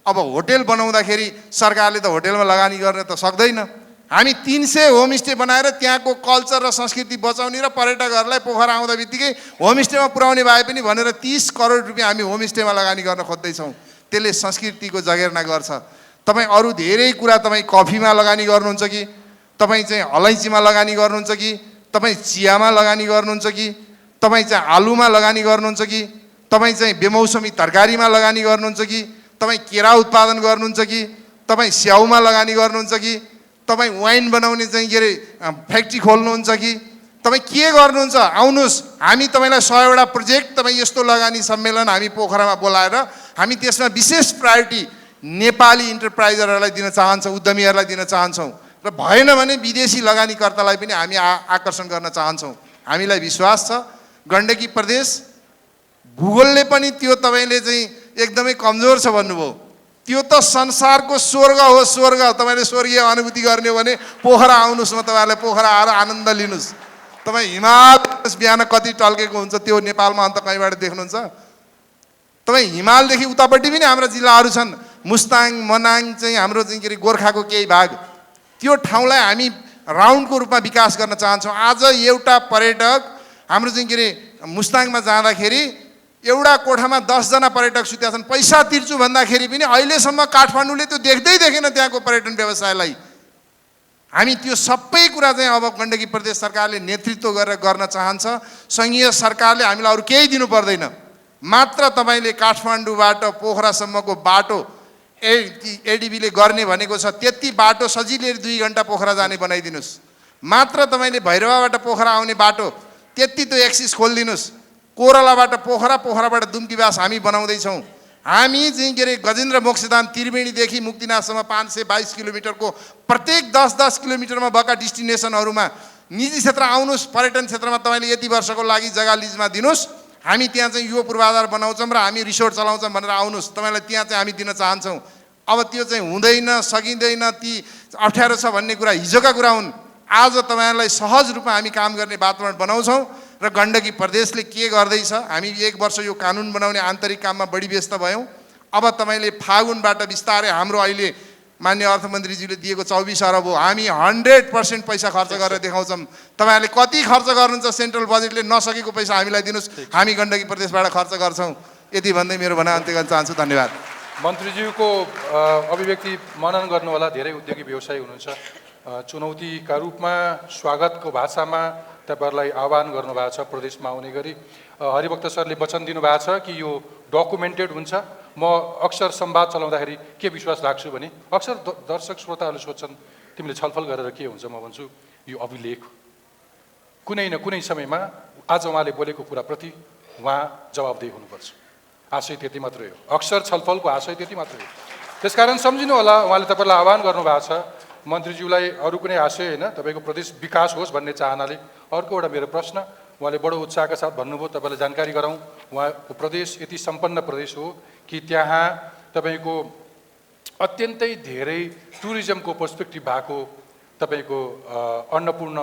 अब होटेल बनाउँदाखेरि सरकारले त होटेलमा लगानी गर्न त सक्दैन। हामी 300 होमस्टे बनाएर त्यहाँको कल्चर र संस्कृति बचाउने र पर्यटकहरूलाई पोखरा आउँदा बित्तिकै होमस्टेमा पुर्याउने भए पनि भनेर 30 करोड रुपियाँ हामी होमस्टेमा लगानी गर्न खोज्दैछौँ। त्यसले संस्कृतिको जगेर्ना गर्छ। तपाईँ अरू धेरै कुरा, तपाईँ कफीमा लगानी गर्नुहुन्छ कि, तपाईँ चाहिँ अलैँचीमा लगानी गर्नुहुन्छ कि, तपाईँ चियामा लगानी गर्नुहुन्छ कि, तपाईँ चाहिँ आलुमा लगानी गर्नुहुन्छ कि, तपाईँ चाहिँ बेमौसमी तरकारीमा लगानी गर्नुहुन्छ कि, तपाईँ केरा उत्पादन गर्नुहुन्छ कि, तपाईँ स्याउमा लगानी गर्नुहुन्छ कि, तपाईँ वाइन बनाउने चाहिँ के अरे फ्याक्ट्री खोल्नुहुन्छ कि, तपाईँ के गर्नुहुन्छ? आउनुहोस्, हामी तपाईँलाई 100 वटा प्रोजेक्ट, तपाईँ यस्तो लगानी सम्मेलन हामी पोखरामा बोलाएर हामी त्यसमा विशेष प्रायोरिटी नेपाली इन्टरप्राइजरहरूलाई दिन चाहन्छौँ, उद्यमीहरूलाई दिन चाहन्छौँ र भएन भने विदेशी लगानीकर्तालाई पनि हामी आकर्षण गर्न चाहन्छौँ। हामीलाई विश्वास छ गण्डकी प्रदेश भूगोलले पनि त्यो तपाईँले चाहिँ एकदमै कमजोर छ भन्नुभयो। त्यो त संसारको स्वर्ग हो, स्वर्ग। तपाईँले स्वर्गीय अनुभूति गर्ने हो भने पोखरा आउनुहोस्, म तपाईँहरूलाई पोखरा आएर आनन्द लिनुहोस्। तपाईँ हिमाल बिहान कति टल्केको हुन्छ त्यो नेपालमा अन्त कहीँबाट देख्नुहुन्छ? तपाईँ हिमालदेखि उतापट्टि पनि हाम्रा जिल्लाहरू छन्, मुस्ताङ मनाङ चाहिँ हाम्रो चाहिँ के अरे गोर्खाको केही भाग, त्यो ठाउँलाई हामी राउन्डको रूपमा विकास गर्न चाहन्छौँ। आज एउटा पर्यटक हाम्रो चाहिँ के अरे मुस्ताङमा जाँदाखेरि एउटा कोठामा 10 जना पर्यटक सुतेका छन्। पैसा तिर्छु भन्दाखेरि पनि अहिलेसम्म काठमाडौँले त्यो देख्दै देखेन त्यहाँको पर्यटन व्यवसायलाई। हामी त्यो सबै कुरा चाहिँ अब गण्डकी प्रदेश सरकारले नेतृत्व गरेर गर्न चाहन्छ। सङ्घीय सरकारले हामीलाई अरू केही दिनु पर्दैन, मात्र तपाईँले काठमाडौँबाट पोखरासम्मको बाटो एडिबीले गर्ने भनेको छ, त्यति बाटो सजिलै 2 घन्टा पोखरा जाने बनाइदिनुहोस्। मात्र तपाईँले भैरवाबाट पोखरा आउने बाटो त्यति त्यो एक्सिस खोलिदिनुहोस्। कोरलाबाट पोखरा, पोखराबाट दुम्कीवास हामी बनाउँदैछौँ। हामी चाहिँ के अरे गजेन्द्र मोक्षधाम त्रिवेणीदेखि मुक्तिनाथसम्म 522 किलोमिटरको प्रत्येक 10-10 किलोमिटरमा भएका डेस्टिनेसनहरूमा निजी क्षेत्र आउनुहोस्। पर्यटन क्षेत्रमा तपाईँले यति वर्षको लागि जग्गा लिजमा दिनुहोस्, हामी त्यहाँ चाहिँ यो पूर्वाधार बनाउँछौँ र हामी रिसोर्ट चलाउँछौँ भनेर आउनुहोस्। तपाईँलाई त्यहाँ चाहिँ हामी दिन चाहन्छौँ। अब त्यो चाहिँ हुँदैन, सकिँदैन, ती अप्ठ्यारो छ भन्ने कुरा हिजोका कुरा हुन्। आज तपाईँहरूलाई सहज रूपमा हामी काम गर्ने वातावरण बनाउँछौँ र गण्डकी प्रदेशले के गर्दैछ, हामी 1 वर्ष यो कानुन बनाउने आन्तरिक काममा बढी व्यस्त भयौँ। अब तपाईँले फागुनबाट बिस्तारै हाम्रो अहिले मान्य अर्थमन्त्रीज्यूले दिएको 24 अरब हो, हामी 100% पैसा खर्च गरेर देखाउँछौँ। तपाईँहरूले कति खर्च गर्नुहुन्छ सेन्ट्रल बजेटले, नसकेको पैसा हामीलाई दिनुहोस्, हामी गण्डकी प्रदेशबाट खर्च गर्छौँ। यति भन्दै मेरो भनाइ अन्त्य गर्न चाहन्छु। धन्यवाद। मन्त्रीज्यूको अभिव्यक्ति मनन गर्नुहोला। धेरै उद्योगी व्यवसायी हुनुहुन्छ, चुनौतीका रूपमा स्वागतको भाषामा तपाईँहरूलाई आह्वान गर्नुभएको छ प्रदेशमा आउने गरी। हरिभक्त सरले वचन दिनुभएको छ कि यो डकुमेन्टेड हुन्छ। म अक्सर संवाद चलाउँदाखेरि के विश्वास राख्छु भने अक्सर दर्शक श्रोताहरूले सोध्छन् तिमीले छलफल गरेर के हुन्छ, म भन्छु यो अभिलेख कुनै न कुनै समयमा आज उहाँले बोलेको कुराप्रति उहाँ जवाबदेही हुनुपर्छ। आशय त्यति मात्रै हो, अक्सर छलफलको आशय त्यति मात्रै हो। त्यसकारण सम्झिनु होला, उहाँले तपाईँलाई आह्वान गर्नुभएको छ। मन्त्रीज्यूलाई अरू कुनै आशय होइन, तपाईँको प्रदेश विकास होस् भन्ने चाहनाले। अर्को एउटा मेरो प्रश्न, उहाँले बडो उत्साहका साथ भन्नुभयो, तपाईँलाई जानकारी गराउँ, उहाँको प्रदेश यति सम्पन्न प्रदेश हो कि त्यहाँ तपाईँको अत्यन्तै धेरै टुरिज्मको पर्सपेक्टिभ भएको तपाईँको अन्नपूर्ण,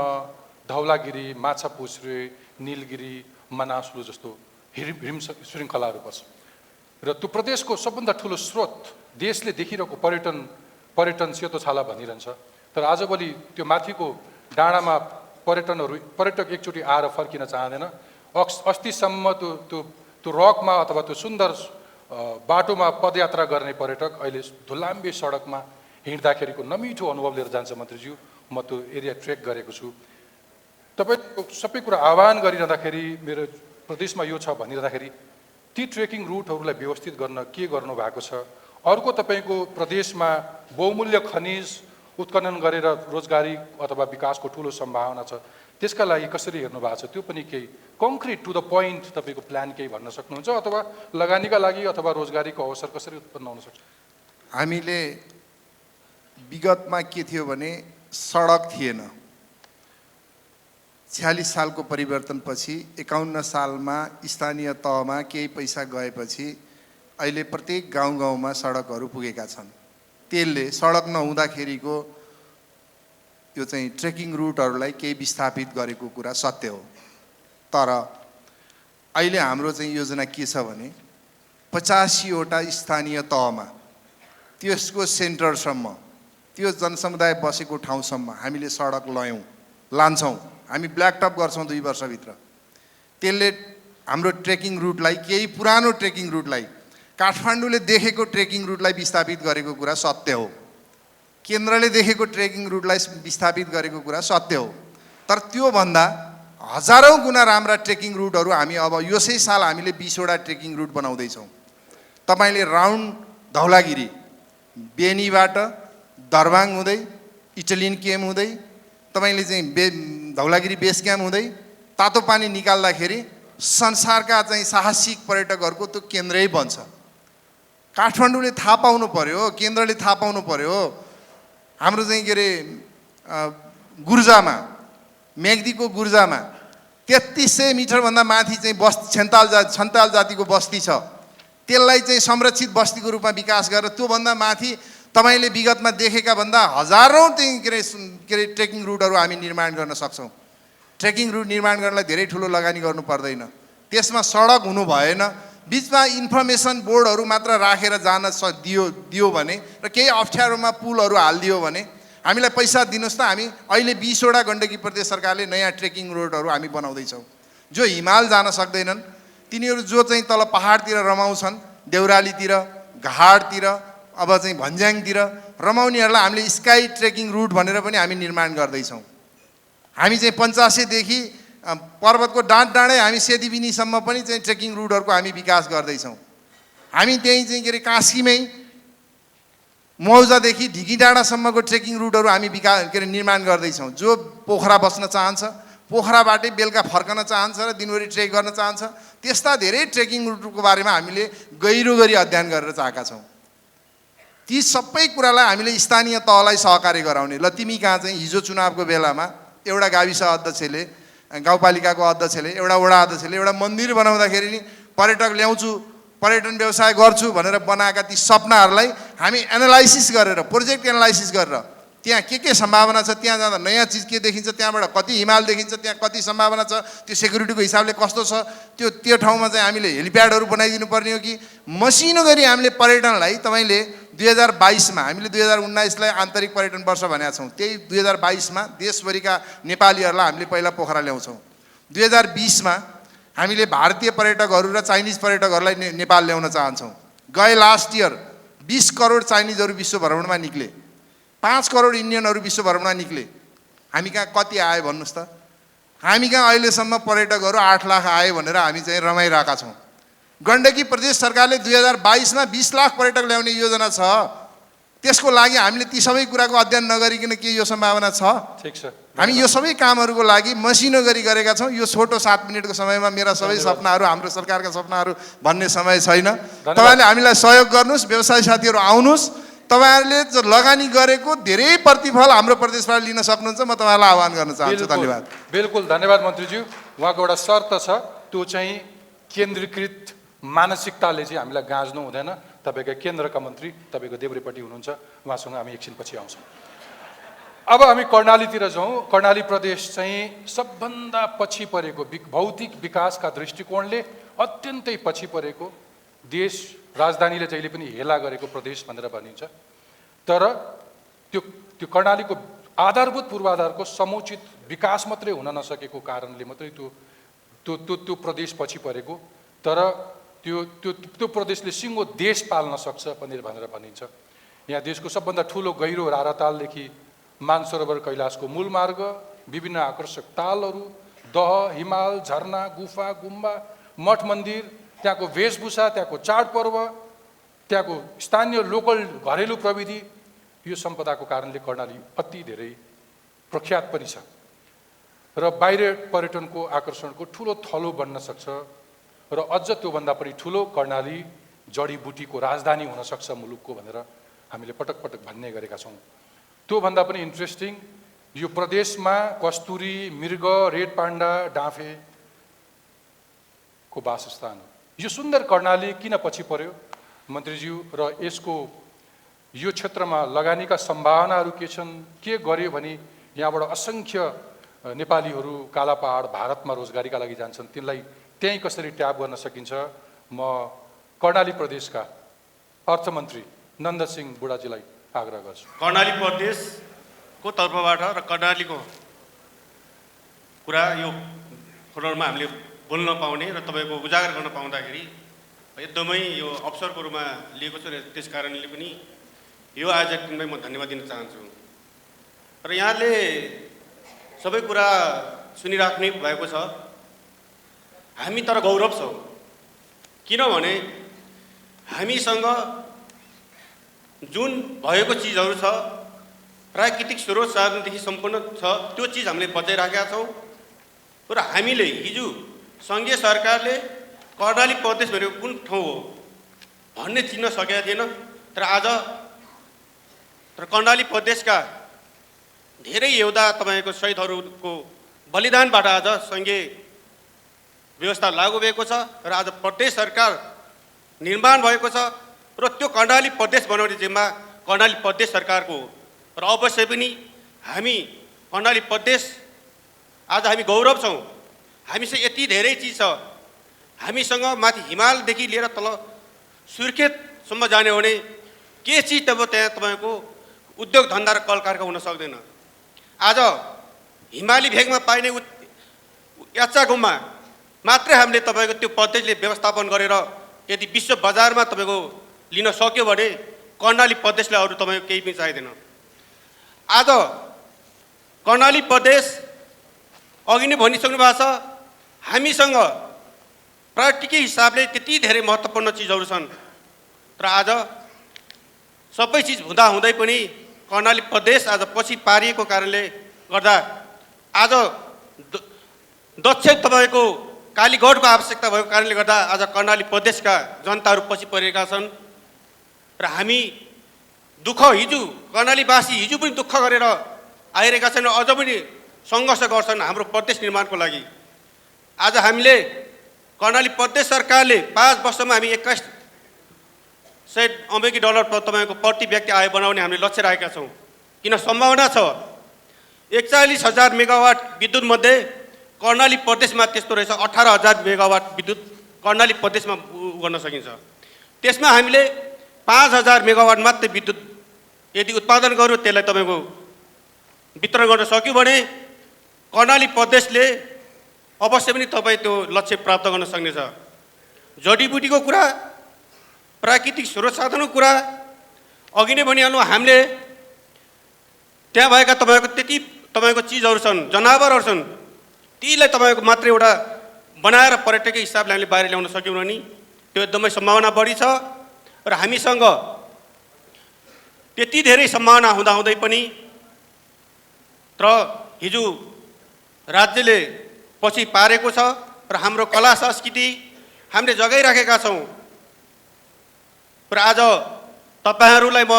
धौलागिरी, माछापुच्छ्रे, निलगिरी, मनासलु जस्तो हिम श्रृङ्खलाहरू पर्छ र त्यो प्रदेशको सबभन्दा ठुलो स्रोत देशले देखिरहेको पर्यटन सेतो छाला भनिरहन्छ। तर आजभोलि त्यो माथिको डाँडामा पर्यटक एकचोटि आएर फर्किन चाहँदैन। अस्तिसम्म त्यो रकमा अथवा त्यो सुन्दर बाटोमा पदयात्रा गर्ने पर्यटक अहिले धुलाम्बे सडकमा हिँड्दाखेरिको नमिठो अनुभव लिएर जान्छ। मन्त्रीज्यू, म त्यो एरिया ट्रेक गरेको छु। तपाईँको सबै कुरा आह्वान गरिरहँदाखेरि मेरो प्रदेशमा यो छ भनिरहँदाखेरि ती ट्रेकिङ रुटहरूलाई व्यवस्थित गर्न के गर्नु भएको छ? अर्को तपाईँको प्रदेशमा बहुमूल्य खनिज उत्खनन गरेर रोजगारी अथवा विकासको ठुलो सम्भावना छ, त्यसका लागि कसरी हेर्नु भएको छ? त्यो पनि केही कङ्क्रिट टु द पोइन्ट तपाईँको प्लान केही भन्न सक्नुहुन्छ? अथवा लगानीका लागि अथवा रोजगारीको अवसर कसरी उत्पन्न हुन सक्छ? हामीले विगतमा के थियो भने सडक थिएन। 46 सालको परिवर्तनपछि 51 सालमा स्थानीय तहमा केही पैसा गएपछि अहिले प्रत्येक गाउँ-गाउँमा सडकहरू पुगेका छन्। त्यसले सडक नहुँदाखेरिको यो चाहिँ ट्रेकिङ रुटहरूलाई केही विस्थापित गरेको कुरा सत्य हो। तर अहिले हाम्रो चाहिँ योजना के छ भने 85 वटा स्थानीय तहमा त्यसको सेन्टरसम्म, त्यो जनसमुदाय बसेको ठाउँसम्म हामीले सडक लान्छौँ। हामी ब्ल्याकटप गर्छौँ 2 वर्षभित्र। त्यसले हाम्रो ट्रेकिङ रुटलाई, केही पुरानो ट्रेकिङ रुटलाई, काठमाडौँले देखेको ट्रेकिङ रुटलाई विस्थापित गरेको कुरा सत्य हो। केन्द्रले देखेको ट्रेकिङ रुटलाई विस्थापित गरेको कुरा सत्य हो। तर त्योभन्दा हजारौँ गुणा राम्रा ट्रेकिङ रुटहरू हामी अब यसै साल हामीले 20 वटा ट्रेकिङ रुट बनाउँदैछौँ। तपाईँले राउन्ड धौलागिरी, बेनीबाट दरबाङ हुँदै, इटलिन केम हुँदै, तपाईँले चाहिँ धौलागिरी बेस क्याम्प हुँदै तातो पानी निकाल्दाखेरि संसारका चाहिँ साहसिक पर्यटकहरूको त्यो केन्द्रै बन्छ। काठमाडौँले थाहा पाउनु पर्यो, केन्द्रले थाहा पाउनु पर्यो। हाम्रो चाहिँ के अरे गुर्जामा, मेग्दीको गुर्जामा 3300 मिटरभन्दा माथि चाहिँ छन्ताल जातिको बस्ती छ, त्यसलाई चाहिँ संरक्षित बस्तीको रूपमा विकास गरेर त्योभन्दा माथि तपाईँले विगतमा देखेका भन्दा हजारौँ चाहिँ के अरे ट्रेकिङ रुटहरू हामी निर्माण गर्न सक्छौँ। ट्रेकिङ रुट निर्माण गर्नलाई धेरै ठुलो लगानी गर्नु पर्दैन, त्यसमा सडक हुनु भएन, बिचमा इन्फर्मेसन बोर्डहरू मात्र राखेर जान दियो भने र केही अप्ठ्यारोमा पुलहरू हालिदियो भने हामीलाई पैसा दिनुहोस् त, हामी अहिले 20वटा गण्डकी प्रदेश सरकारले नयाँ ट्रेकिङ रोडहरू हामी बनाउँदैछौँ। जो हिमाल जान सक्दैनन् तिनीहरू जो चाहिँ तल पहाडतिर रमाउँछन्, देउरालीतिर, घाटतिर, अब चाहिँ भन्ज्याङतिर रमाउनेहरूलाई हामीले स्काई ट्रेकिङ रुट भनेर पनि हामी निर्माण गर्दैछौँ। हामी चाहिँ पञ्चासेदेखि पर्वतको डाँडै हामी सेतीबिनीसम्म पनि चाहिँ ट्रेकिङ रुटहरूको हामी विकास गर्दैछौँ। हामी त्यहीँ चाहिँ के अरे कास्कीमै मौजादेखि ढिकी डाँडासम्मको ट्रेकिङ रुटहरू हामी के अरे निर्माण गर्दैछौँ। जो पोखरा बस्न चाहन्छ, पोखराबाटै बेलुका फर्कन चाहन्छ र दिनभरि ट्रेक गर्न चाहन्छ, त्यस्ता धेरै ट्रेकिङ रुटको बारेमा हामीले गहिरो गरी अध्ययन गरेर चाहेका छौँ। ती सबै कुरालाई हामीले स्थानीय तहलाई सहकार्य गराउने। ल तिमी कहाँ चाहिँ हिजो चुनावको बेलामा एउटा गाविस अध्यक्षले, गाउँपालिकाको अध्यक्षले, एउटा वडा अध्यक्षले एउटा मन्दिर बनाउँदाखेरि नि पर्यटक ल्याउँछु, पर्यटन व्यवसाय गर्छु भनेर बनाएका ती सपनाहरूलाई हामी एनालाइसिस गरेर, प्रोजेक्ट एनालाइसिस गरेर त्यहाँ के सम्भावना छ, त्यहाँ जाँदा नयाँ चिज के देखिन्छ, त्यहाँबाट कति हिमाल देखिन्छ, त्यहाँ कति सम्भावना छ, त्यो सेक्युरिटीको हिसाबले कस्तो छ, त्यो ठाउँमा चाहिँ हामीले हेलिप्याडहरू बनाइदिनु पर्ने हो कि मसिनो गरी हामीले पर्यटनलाई तपाईँले 2022मा हामीले 2019लाई आन्तरिक पर्यटन वर्ष भनेका छौँ, त्यही 2022मा देशभरिका नेपालीहरूलाई हामीले पहिला पोखरा ल्याउँछौँ। 2020मा हामीले भारतीय पर्यटकहरू र चाइनिज पर्यटकहरूलाई नेपाल ल्याउन चाहन्छौँ। गए लास्ट इयर 20 करोड चाइनिजहरू विश्व भ्रमणमा निक्ले, 5 करोड इन्डियनहरू विश्व भ्रमणमा निक्ले। हामी कहाँ कति आयो भन्नुहोस् त? हामी कहाँ अहिलेसम्म पर्यटकहरू 8 लाख आयो भनेर हामी चाहिँ रमाइरहेका छौँ। गण्डकी प्रदेश सरकारले 2022मा 20 लाख पर्यटक ल्याउने योजना छ। त्यसको लागि हामीले ती सबै कुराको अध्ययन नगरिकन के यो सम्भावना छ? ठिक छ, हामी यो सबै कामहरूको लागि मसिनो गरी गरेका छौँ। यो छोटो 7 मिनटको समयमा मेरा सबै सपनाहरू, हाम्रो सरकारका सपनाहरू भन्ने समय छैन। तपाईँहरूले हामीलाई सहयोग गर्नुहोस्, व्यवसाय साथीहरू आउनुहोस्, तपाईँहरूले लगानी गरेको धेरै प्रतिफल हाम्रो प्रदेशबाट लिन सक्नुहुन्छ। म तपाईँलाई आह्वान गर्न चाहन्छु। धन्यवाद। बिल्कुल धन्यवाद मन्त्रीज्यू। उहाँको एउटा शर्त छ, त्यो चाहिँ केन्द्रीकृत मानसिकताले चाहिँ हामीलाई गाँच्नु हुँदैन। तपाईँका केन्द्रका मन्त्री तपाईँको देब्रेपट्टि हुनुहुन्छ, उहाँसँग हामी एकछिनपछि आउँछौँ। अब हामी कर्णालीतिर जाउँ। कर्णाली प्रदेश चाहिँ सबभन्दा पछि परेको, भौतिक विकासका दृष्टिकोणले अत्यन्तै पछि परेको, देश राजधानीले जहिले पनि हेला गरेको प्रदेश भनेर भनिन्छ। तर त्यो कर्णालीको आधारभूत पूर्वाधारको समुचित विकास मात्रै हुन नसकेको कारणले मात्रै त्यो प्रदेश पछि परेको। तर त्यो प्रदेशले सिङ्गो देश पाल्न सक्छ भनेर भनिन्छ। यहाँ देशको सबभन्दा ठुलो गहिरो रारातालदेखि मानसरोवर कैलाशको मूल मार्ग, विभिन्न आकर्षक तालहरू, दह, हिमाल, झरना, गुफा, गुम्बा, मठ मन्दिर, त्यहाँको वेशभूषा, त्यहाँको चाडपर्व, त्यहाँको स्थानीय लोकल घरेलु प्रविधि, यो सम्पदाको कारणले कर्णाली अति धेरै प्रख्यात पनि छ र बाहिर पर्यटनको आकर्षणको ठुलो थलो बन्न सक्छ। र अझ त्योभन्दा पनि ठुलो, कर्णाली जडीबुटीको राजधानी हुनसक्छ मुलुकको भनेर हामीले पटक पटक भन्ने गरेका छौँ। त्योभन्दा पनि इन्ट्रेस्टिङ, यो प्रदेशमा कस्तुरी, मृग, रेड पाण्डा, डाँफेको वासस्थान हो। यो सुन्दर कर्णाली किन पछि पर्यो मन्त्रीज्यू, र यसको यो क्षेत्रमा लगानीका सम्भावनाहरू के छन्? के गर्यो भने यहाँबाट असङ्ख्य नेपालीहरू कालापहाड, भारतमा रोजगारीका लागि जान्छन्, तिनलाई त्यहीँ कसरी ट्याप गर्न सकिन्छ? म कर्णाली प्रदेशका अर्थमन्त्री नन्दसिंह बुढाजीलाई आग्रह गर्छु। कर्णाली प्रदेशको तर्फबाट र कर्णालीको कुरा यो फोरममा हामीले बोल्न पाउने र तपाईँको उजागर गर्न पाउँदाखेरि एकदमै यो अवसरको रूपमा लिएको छु र त्यस कारणले पनि यो आयोजकलाई म धन्यवाद दिन चाहन्छु। र यहाँले सबै कुरा सुनिराख्ने भएको छ। हामी तर गौरव छौँ, किनभने हामीसँग जुन भएको चिजहरू छ, प्राकृतिक स्रोत साधनदेखि सम्पन्न छ, त्यो चिज हामीले बचाइराखेका छौँ। र हामीले हिजो सङ्घीय सरकारले कर्णाली प्रदेश भनेको कुन ठाउँ हो भन्ने चिन्न सकेका थिएन। तर आज कर्णाली प्रदेशका धेरै योद्धा, तपाईँको शहीदहरूको बलिदानबाट आज सङ्घीय व्यवस्था लागू भएको छ र आज प्रदेश सरकार निर्माण भएको छ र त्यो कर्णाली प्रदेश बनाउने जिम्मा कर्णाली प्रदेश सरकारको हो। र अवश्य पनि हामी कर्णाली प्रदेश आज हामी गौरव छौँ। हामीसँग यति धेरै चिज छ। हामीसँग माथि हिमालदेखि लिएर तल सुर्खेतसम्म जाने हो भने के चिज तब त्यहाँ तपाईँको उद्योग धन्दा र कल कारखाना हुन सक्दैन। आज हिमाली भेगमा पाइने याचा गुम्बा मात्रै हामीले तपाईँको त्यो प्रदेशले व्यवस्थापन गरेर यदि विश्व बजारमा तपाईँको लिन सक्यो भने कर्णाली प्रदेशलाई अरू तपाईँको केही पनि चाहिँदैन। आज कर्णाली प्रदेश अघि नै भनिसक्नु भएको छ, हामीसँग प्राकृतिक हिसाबले त्यति धेरै महत्त्वपूर्ण चिजहरू छन्। तर आज सबै चिज हुँदै पनि कर्णाली प्रदेश आज पछि पारिएको कारणले गर्दा आज दक्ष तपाईँको कालीगढको आवश्यकता भएको कारणले गर्दा आज कर्णाली प्रदेशका जनताहरू पछि परेका छन्। र हामी दुःख हिजो कर्णालीवासी हिजो पनि दुःख गरेर आइरहेका छन्, अझ पनि सङ्घर्ष गर्छन् हाम्रो प्रदेश निर्माणको लागि। आज हामीले कर्णाली प्रदेश सरकारले 5 वर्षमा हामी 2100 अमेरिकी डलर तपाईँको प्रति व्यक्ति आय बनाउने हामीले लक्ष्य राखेका छौँ। किन सम्भावना छ 41,000 मेगावाट विद्युत मध्ये कर्णाली प्रदेशमा त्यस्तो रहेछ 18,000 मेगावाट विद्युत कर्णाली प्रदेशमा गर्न सकिन्छ। त्यसमा हामीले 5,000 मेगावाट मात्रै विद्युत यदि उत्पादन गर्यो त्यसलाई तपाईँको वितरण गर्न सक्यो भने कर्णाली प्रदेशले अवश्य पनि तपाईँ त्यो लक्ष्य प्राप्त गर्न सक्नेछ। जडीबुटीको कुरा, प्राकृतिक स्रोत साधनको कुरा अघि नै भनिहाल्नु, हामीले त्यहाँ भएका तपाईँको त्यति तपाईँको चिजहरू छन्, जनावरहरू छन्, तीलाई तपाईँको मात्रै एउटा बनाएर पर्यटकीय हिसाबले हामीले बाहिर ल्याउन सक्यौँ भने त्यो एकदमै सम्भावना बढी छ। र हामीसँग त्यति धेरै सम्भावना हुँदाहुँदै पनि तर हिजो राज्यले पछि पारेको छ र हाम्रो कला संस्कृति हामीले जगाइराखेका छौँ। र आज तपाईँहरूलाई म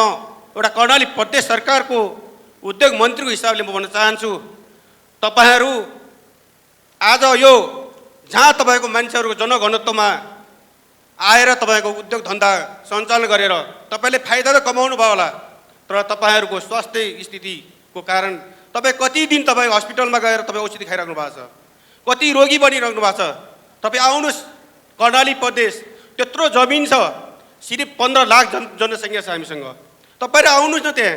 एउटा कर्णाली प्रदेश सरकारको उद्योग मन्त्रीको हिसाबले म भन्न चाहन्छु, तपाईँहरू आज यो जहाँ तपाईँको मान्छेहरूको जनघनत्वमा आएर तपाईँको उद्योग धन्दा सञ्चालन गरेर तपाईँले फाइदा त कमाउनु भयो होला, तर तपाईँहरूको स्वास्थ्य स्थितिको कारण तपाईँ कति दिन तपाईँ हस्पिटलमा गएर तपाईँ औषधि खाइराख्नु भएको छ, कति रोगी बनिराख्नु भएको छ। तपाईँ आउनुहोस् कर्णाली प्रदेश, त्यत्रो जमिन छ, सिर्फ 15 लाख जनसङ्ख्या छ हामीसँग। तपाईँहरू आउनुहोस् न, त्यहाँ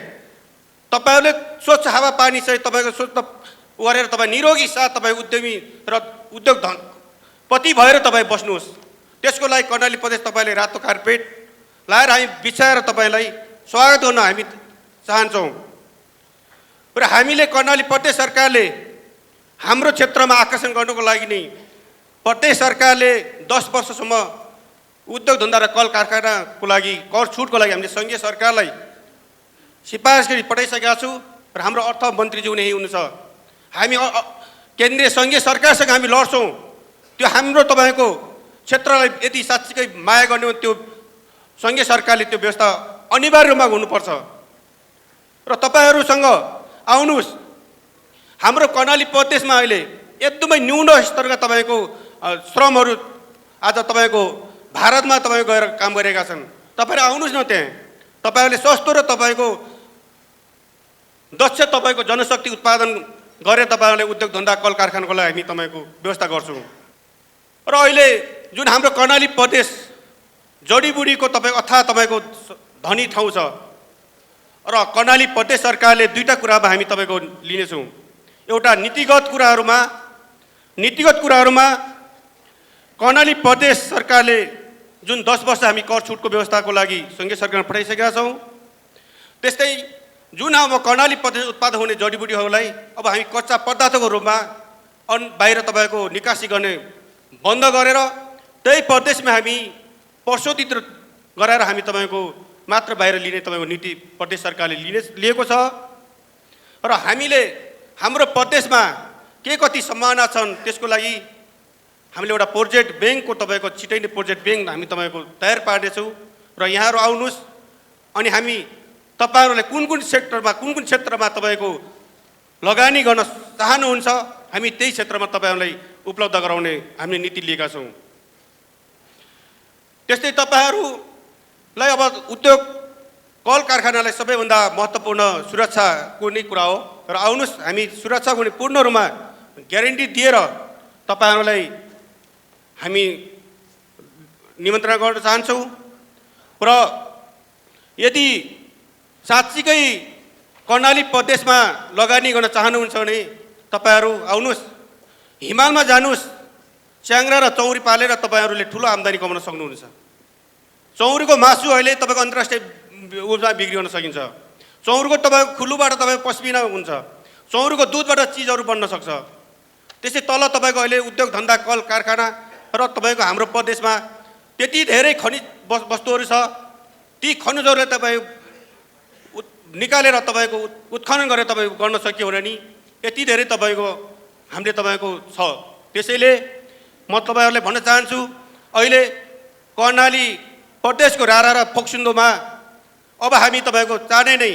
तपाईँहरूले स्वच्छ हावापानी चाहिँ तपाईँको स्वच्छ गरेर तपाईँ निरोगी साथ तपाईँ उद्यमी र उद्योग पति भएर तपाईँ बस्नुहोस्। त्यसको लागि कर्णाली प्रदेश तपाईँले रातो कार्पेट लाएर हामी बिछाएर तपाईँलाई स्वागत गर्न हामी चाहन्छौँ। र हामीले कर्णाली प्रदेश सरकारले हाम्रो क्षेत्रमा आकर्षण गर्नुको लागि नै प्रदेश सरकारले 10 वर्षसम्म उद्योग धन्दा र कल कारखानाको लागि कर छुटको लागि हामीले सङ्घीय सरकारलाई सिफारिस गरी पठाइसकेका छौँ। र हाम्रो अर्थमन्त्रीज्यू नै हुनुहुन्छ, हामी केन्द्रीय सङ्घीय सरकारसँग हामी लड्छौँ। त्यो हाम्रो तपाईँको क्षेत्रलाई यदि साँच्चीकै माया गर्ने हो त्यो सङ्घीय सरकारले त्यो व्यवस्था अनिवार्य रूपमा हुनुपर्छ। र तपाईँहरूसँग आउनुहोस्, हाम्रो कर्णाली प्रदेशमा अहिले एकदमै न्यून स्तरका तपाईँको श्रमहरू आज तपाईँको भारतमा तपाईँको गएर काम गरेका छन्। तपाईँहरू आउनुहोस् न, त्यहाँ तपाईँहरूले सस्तो र तपाईँको दक्ष तपाईँको जनशक्ति उत्पादन गरेर तपाईँहरूले उद्योग धन्दा कल कारखानाको लागि हामी तपाईँको व्यवस्था गर्छौँ। र अहिले जुन हाम्रो कर्णाली प्रदेश जडीबुटीको तपाईँको अथाह तपाईँको धनी ठाउँ छ र कर्णाली प्रदेश सरकारले दुईवटा कुरामा हामी तपाईँको लिनेछौँ। एउटा नीतिगत कुराहरूमा कर्णाली प्रदेश सरकारले जुन 10 वर्ष हामी कर छुटको व्यवस्थाको लागि सङ्घीय सरकारमा पठाइसकेका छौँ, त्यस्तै जुन अब कर्णाली प्रदेश उत्पादन हुने जडीबुटीहरूलाई अब हामी कच्चा पदार्थको रूपमा बाहिर तपाईँको निकासी गर्ने बन्द गरेर त्यही प्रदेशमा हामी प्रशोधित गराएर हामी तपाईँको मात्र बाहिर लिने तपाईँको नीति प्रदेश सरकारले लिएको छ। र हामीले हाम्रो प्रदेशमा के कति सम्भावना छन् त्यसको लागि हामीले एउटा प्रोजेक्ट ब्याङ्कको तपाईँको छिटै नै प्रोजेक्ट ब्याङ्क हामी तपाईँको तयार पार्नेछौँ। र यहाँहरू आउनुहोस् अनि हामी तपाईँहरूलाई कुन कुन क्षेत्रमा तपाईँको लगानी गर्न चाहनुहुन्छ हामी त्यही क्षेत्रमा तपाईँहरूलाई उपलब्ध गराउने हामीले नीति लिएका छौँ। त्यस्तै तपाईँहरूलाई अब उद्योग कल कारखानालाई सबैभन्दा महत्त्वपूर्ण सुरक्षाको नै कुरा हो र आउनुहोस् हामी सुरक्षाको नि पूर्ण रूपमा ग्यारेन्टी दिएर तपाईँहरूलाई हामी निमन्त्रणा गर्न चाहन्छौँ। र यदि साँच्चीकै कर्णाली प्रदेशमा लगानी गर्न चाहनुहुन्छ भने तपाईँहरू आउनुहोस्, हिमालमा जानुहोस्, च्याङ्ग्रा र चौरी पालेर तपाईँहरूले ठुलो आम्दानी कमाउन सक्नुहुन्छ। चौरीको मासु अहिले तपाईँको अन्तर्राष्ट्रिय उसमा बिक्री गर्न सकिन्छ। चौरीको तपाईँको खुल्लुबाट तपाईँको पस्मिना हुन्छ। चौरीको दुधबाट चिजहरू बन्न सक्छ। त्यसै तल तपाईँको अहिले उद्योग धन्दा कल कारखाना र तपाईँको हाम्रो प्रदेशमा त्यति धेरै खनिज वस्तुहरू छ। ती खनिजहरूलाई तपाईँ निकालेर तपाईँको उत्खनन गरेर तपाईँ गर्न सक्यो भने नि यति धेरै तपाईँको हामीले तपाईँको छ। त्यसैले म तपाईँहरूलाई भन्न चाहन्छु, अहिले कर्णाली प्रदेशको रारा र फोक्सुन्दोमा अब हामी तपाईँको चाँडै नै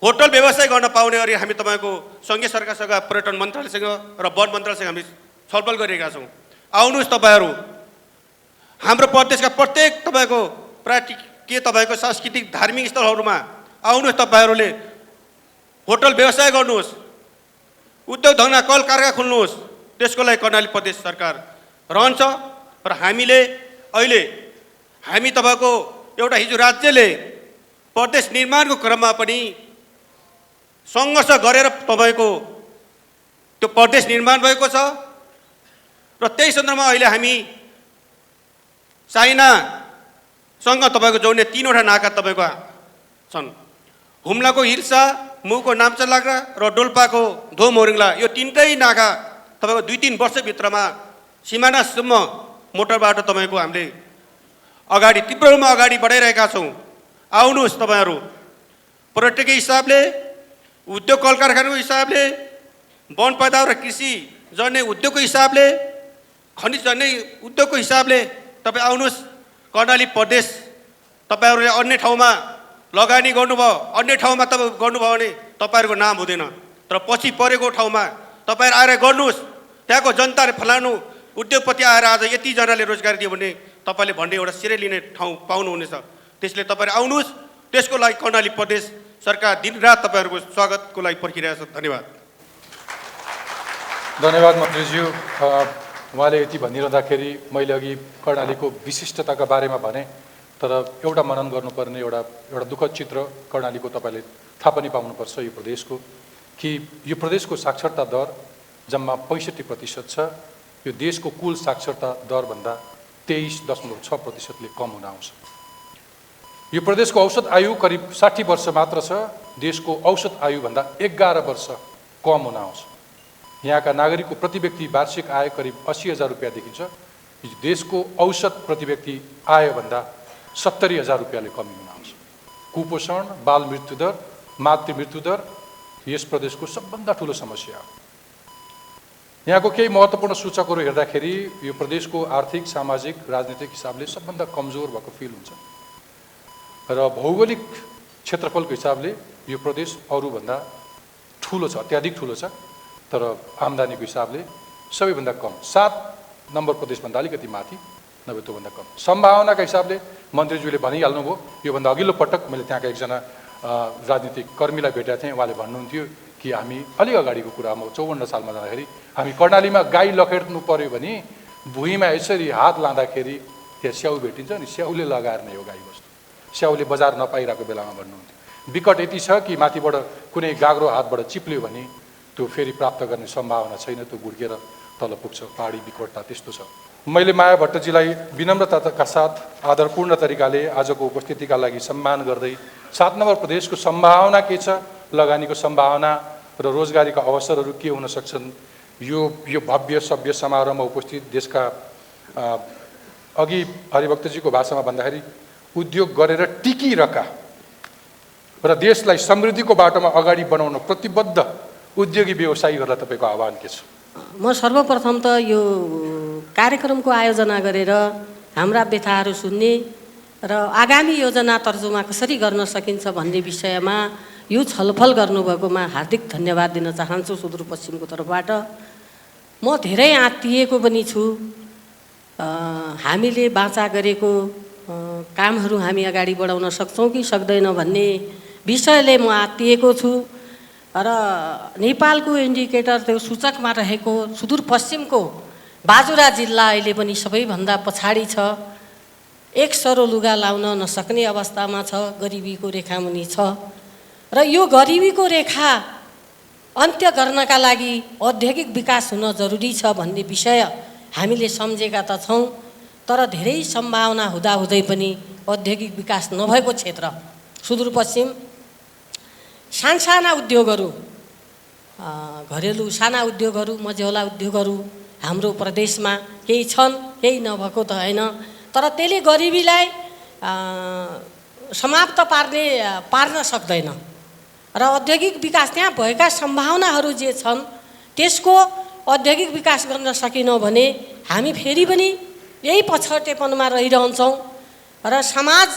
होटल व्यवसाय गर्न पाउने गरी हामी तपाईँको सङ्घीय सरकारसँग, पर्यटन मन्त्रालयसँग र वन मन्त्रालयसँग हामी छलफल गरिरहेका छौँ। आउनुहोस् तपाईँहरू, हाम्रो प्रदेशका प्रत्येक तपाईँको के तपाईँको सांस्कृतिक धार्मिक स्थलहरूमा आउनुहोस्, तपाईँहरूले होटल व्यवसाय गर्नुहोस्, उद्योग धन्दा कल कारखाना खोल्नुहोस्। त्यसको लागि कर्णाली प्रदेश सरकार रहन्छ। र हामीले अहिले हामी तपाईँको एउटा हिजो राज्यले प्रदेश निर्माणको क्रममा पनि सङ्घर्ष गरेर तपाईँको त्यो प्रदेश निर्माण भएको छ। र त्यही सन्दर्भमा अहिले हामी चाइनासँग तपाईँको जोड्ने 3वटा नाका तपाईँको छन्। हुम्लाको हिल्सा, मुको नाम्चालाग्रा र डोल्पाको धोमोरिङला, यो 3टै नाका तपाईँको 2-3 वर्षभित्रमा सिमानासम्म मोटर बाटो तपाईँको हामीले अगाडि तीव्र रूपमा अगाडि बढाइरहेका छौँ। आउनुहोस् तपाईँहरू, पर्यटकीय हिसाबले, उद्योग कल कारखानाको हिसाबले, वन पैदावार र कृषि जन्य उद्योगको हिसाबले, खनिज जन्य उद्योगको हिसाबले तपाईँ आउनुहोस्। कर्णाली प्रदेश तपाईँहरूले अन्य ठाउँमा लगानी गर्नुभयो, अन्य ठाउँमा तपाईँ गर्नुभयो भने तपाईँहरूको नाम हुँदैन। तर पछि परेको ठाउँमा तपाईँहरू आएर गर्नुहोस्। त्यहाँको जनताले फलानु उद्योगपति आएर आज यतिजनाले रोजगारी दियो भने तपाईँले भन्ने एउटा श्रेय लिने ठाउँ पाउनुहुनेछ। त्यसले तपाईँहरू आउनुहोस्। त्यसको लागि कर्णाली प्रदेश सरकार दिनरात तपाईँहरूको स्वागतको लागि पर्खिरहेको छ। धन्यवाद। धन्यवाद मन्त्रीज्यू। उहाँले यति भनिरहँदाखेरि मैले अघि कर्णालीको विशिष्टताका बारेमा भने, तर एउटा मनन गर्नुपर्ने एउटा दुःखद चित्र कर्णालीको तपाईँले थाहा पनि पाउनुपर्छ यो प्रदेशको, कि यो प्रदेशको साक्षरता दर जम्मा 65% छ। यो देशको कुल साक्षरता दरभन्दा 23.6%ले कम हुन आउँछ। यो प्रदेशको औसत आयु करिब 60 वर्ष मात्र छ। देशको औसत आयुभन्दा 11 वर्ष कम हुन आउँछ। यहाँका नागरिकको प्रति व्यक्ति वार्षिक आय करिब 80,000 रुपियाँ देखिन्छ। देशको औसत प्रति व्यक्ति आयभन्दा 70,000 रुपियाँले कमी हुन आउँछ। कुपोषण, बाल मृत्युदर, मातृ मृत्युदर यस प्रदेशको सबभन्दा ठुलो समस्या हो। यहाँको केही महत्त्वपूर्ण सूचकहरू हेर्दाखेरि यो प्रदेशको आर्थिक, सामाजिक, राजनीतिक हिसाबले सबभन्दा कमजोर भएको फिल हुन्छ। र भौगोलिक क्षेत्रफलको हिसाबले यो प्रदेश अरूभन्दा ठुलो छ, अत्याधिक ठुलो छ। तर आम्दानीको हिसाबले सबैभन्दा कम, 7 नम्बर प्रदेशभन्दा अलिकति माथि, नभए त्योभन्दा कम। सम्भावनाका हिसाबले मन्त्रीज्यूले भनिहाल्नुभयो। योभन्दा अघिल्लो पटक मैले त्यहाँका एकजना राजनीतिक कर्मीलाई भेटेको थिएँ। उहाँले भन्नुहुन्थ्यो कि हामी अलि अगाडिको कुरा, म 54 सालमा जाँदाखेरि हामी कर्णालीमा गाई लखेट्नु पर्यो भने भुइँमा यसरी हात लाँदाखेरि त्यहाँ स्याउ भेटिन्छ नि, स्याउले लगाएर नै हो गाईबस्तु। स्याउले बजार नपाइरहेको बेलामा भन्नुहुन्थ्यो। विकट यति छ कि माथिबाट कुनै गाग्रो हातबाट चिप्ल्यो भने त्यो फेरि प्राप्त गर्ने सम्भावना छैन, त्यो गुड्केर तल पुग्छ। पहाडी विकटता त्यस्तो छ। मैले माया भट्टजीलाई विनम्रताका साथ आदरपूर्ण तरिकाले आजको उपस्थितिका लागि सम्मान गर्दै 7 नम्बर प्रदेशको सम्भावना के छ, लगानीको सम्भावना र रोजगारीका अवसरहरू के हुन सक्छन्, यो भव्य सभ्य समारोहमा उपस्थित देशका अघि हरिभक्तजीको भाषामा भन्दाखेरि उद्योग गरेर टिकिरहेका र देशलाई समृद्धिको बाटोमा अगाडि बनाउन प्रतिबद्ध उद्योगी व्यवसायीहरूलाई तपाईँको आह्वान के छ? म सर्वप्रथम त यो कार्यक्रमको आयोजना गरेर हाम्रा व्यथाहरू सुन्ने र आगामी योजना तर्जुमा कसरी गर्न सकिन्छ भन्ने विषयमा यो छलफल गर्नुभएकोमा हार्दिक धन्यवाद दिन चाहन्छु सुदूरपश्चिमको तर्फबाट। म धेरै आत्तिएको पनि छु। हामीले बाचा गरेको कामहरू हामी अगाडि बढाउन सक्छौँ कि सक्दैनौँ भन्ने विषयले म आत्तिएको छु। र नेपालको इन्डिकेटर त्यो सूचकमा रहेको सुदूरपश्चिमको बाजुरा जिल्ला अहिले पनि सबैभन्दा पछाडि छ। एक सरो लुगा लाउन नसक्ने अवस्थामा छ, गरिबीको रेखामुनि छ। र यो गरिबीको रेखा अन्त्य गर्नका लागि औद्योगिक विकास हुन जरुरी छ भन्ने विषय हामीले सम्झेका त छौँ, तर धेरै सम्भावना हुँदाहुँदै पनि औद्योगिक विकास नभएको क्षेत्र सुदूरपश्चिम साना उद्योगहरू, घरेलु साना उद्योगहरू, मझौला उद्योगहरू हाम्रो प्रदेशमा केही छन्, केही नभएको त होइन, तर त्यसले गरिबीलाई समाप्त पार्न सक्दैन। र औद्योगिक विकास त्यहाँ भएका सम्भावनाहरू जे छन् त्यसको औद्योगिक विकास गर्न सकेनौँ भने हामी फेरि पनि यही पछौटेपनमा रहिरहन्छौँ। र समाज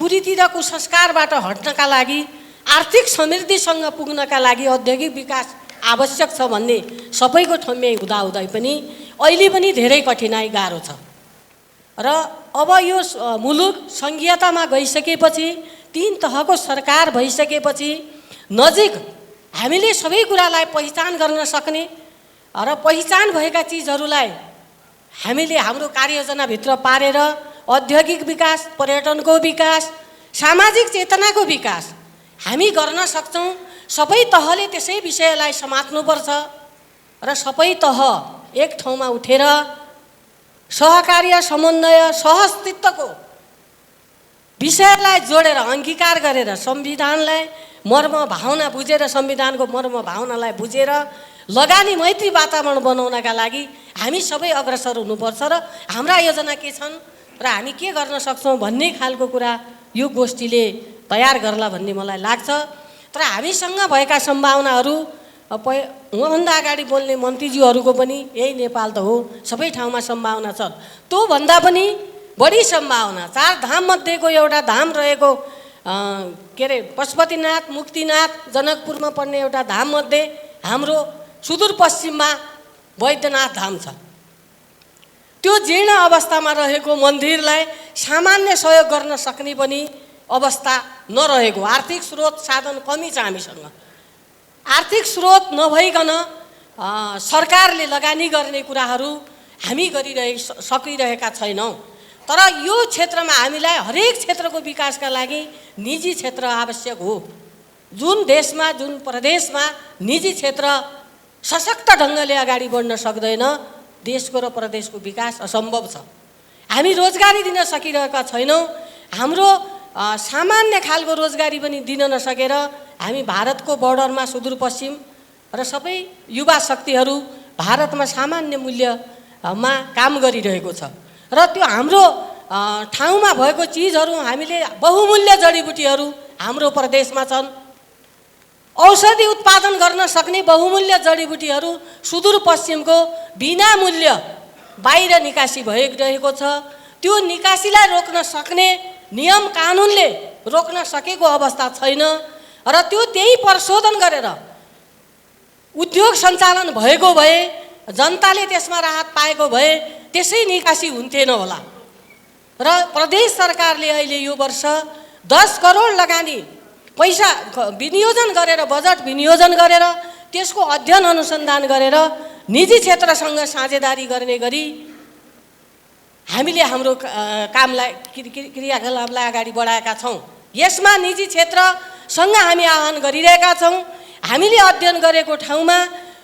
कुरीति र कुसंस्कारबाट हट्नका लागि, आर्थिक समृद्धिसँग पुग्नका लागि औद्योगिक विकास आवश्यक छ भन्ने सबैको ठम्याइ हुँदाहुँदै पनि अहिले पनि धेरै कठिनाइ गाह्रो छ। र अब यो मुलुक सङ्घीयतामा गइसकेपछि, 3 तहको सरकार भइसकेपछि नजिक हामीले सबै कुरालाई पहिचान गर्न सक्ने र पहिचान भएका चिजहरूलाई हामीले हाम्रो कार्ययोजनाभित्र पारेर औद्योगिक विकास, पर्यटनको विकास, सामाजिक चेतनाको विकास हामी गर्न सक्छौँ। सबै तहले त्यसै विषयलाई समात्नुपर्छ र सबै तह एक ठाउँमा उठेर सहकार्य, समन्वय, सहअस्तित्वको विषयलाई जोडेर अङ्गीकार गरेर संविधानलाई मर्म भावना बुझेर, संविधानको मर्म भावनालाई बुझेर लगानी मैत्री वातावरण बनाउनका लागि हामी सबै अग्रसर हुनुपर्छ। र हाम्रा योजना के छन् र हामी के गर्न सक्छौँ भन्ने खालको कुरा यो गोष्ठीले तयार गर्ला भन्ने मलाई लाग्छ। तर हामीसँग भएका सम्भावनाहरू उहाँभन्दा अगाडि बोल्ने मन्त्रीज्यूहरूको पनि यही नेपाल त हो, सबै ठाउँमा सम्भावना छ। त्योभन्दा पनि बढी सम्भावना 4 धाम मध्येको एउटा धाम रहेको के अरे पशुपतिनाथ, मुक्तिनाथ, जनकपुरमा पर्ने एउटा धाम मध्ये हाम्रो सुदूरपश्चिममा वैद्यनाथ धाम छ। त्यो जीर्ण अवस्थामा रहेको मन्दिरलाई सामान्य सहयोग गर्न सक्ने पनि अवस्था नरहेको, आर्थिक स्रोत साधन कमी छ हामीसँग। आर्थिक स्रोत नभइकन सरकारले लगानी गर्ने कुराहरू हामी सकिरहेका छैनौँ। तर यो क्षेत्रमा हामीलाई हरेक क्षेत्रको विकासका लागि निजी क्षेत्र आवश्यक हो। जुन देशमा, जुन प्रदेशमा निजी क्षेत्र सशक्त ढङ्गले अगाडि बढ्न सक्दैन, देशको र प्रदेशको विकास असम्भव छ। हामी रोजगारी दिन सकिरहेका छैनौँ। हाम्रो सामान्य खालको रोजगारी पनि दिन नसकेर हामी भारतको बोर्डरमा सुदूरपश्चिम र सबै युवा शक्तिहरू भारतमा सामान्य मूल्यमा काम गरिरहेको छ। र त्यो हाम्रो ठाउँमा भएको चिजहरू, हामीले बहुमूल्य जडीबुटीहरू हाम्रो प्रदेशमा छन्। औषधि उत्पादन गर्न सक्ने बहुमूल्य जडीबुटीहरू सुदूरपश्चिमको बिना मूल्य बाहिर निकासी भइरहेको छ। त्यो निकासीलाई रोक्न सक्ने नियम कानुनले रोक्न सकेको अवस्था छैन। र त्यो त्यही परिशोधन गरेर उद्योग सञ्चालन भएको भए, जनताले त्यसमा राहत पाएको भए त्यसै निकासी हुन्थेन होला। र प्रदेश सरकारले अहिले यो वर्ष 10 करोड लगानी पैसा विनियोजन गरेर, बजेट विनियोजन गरेर, त्यसको अध्ययन अनुसन्धान गरेर निजी क्षेत्रसँग साझेदारी गर्ने गरी हामीले हाम्रो कामलाई, क्रियाकलापलाई अगाडि बढाएका छौँ। यसमा निजी क्षेत्रसँग हामी आह्वान गरिरहेका छौँ। हामीले अध्ययन गरेको ठाउँमा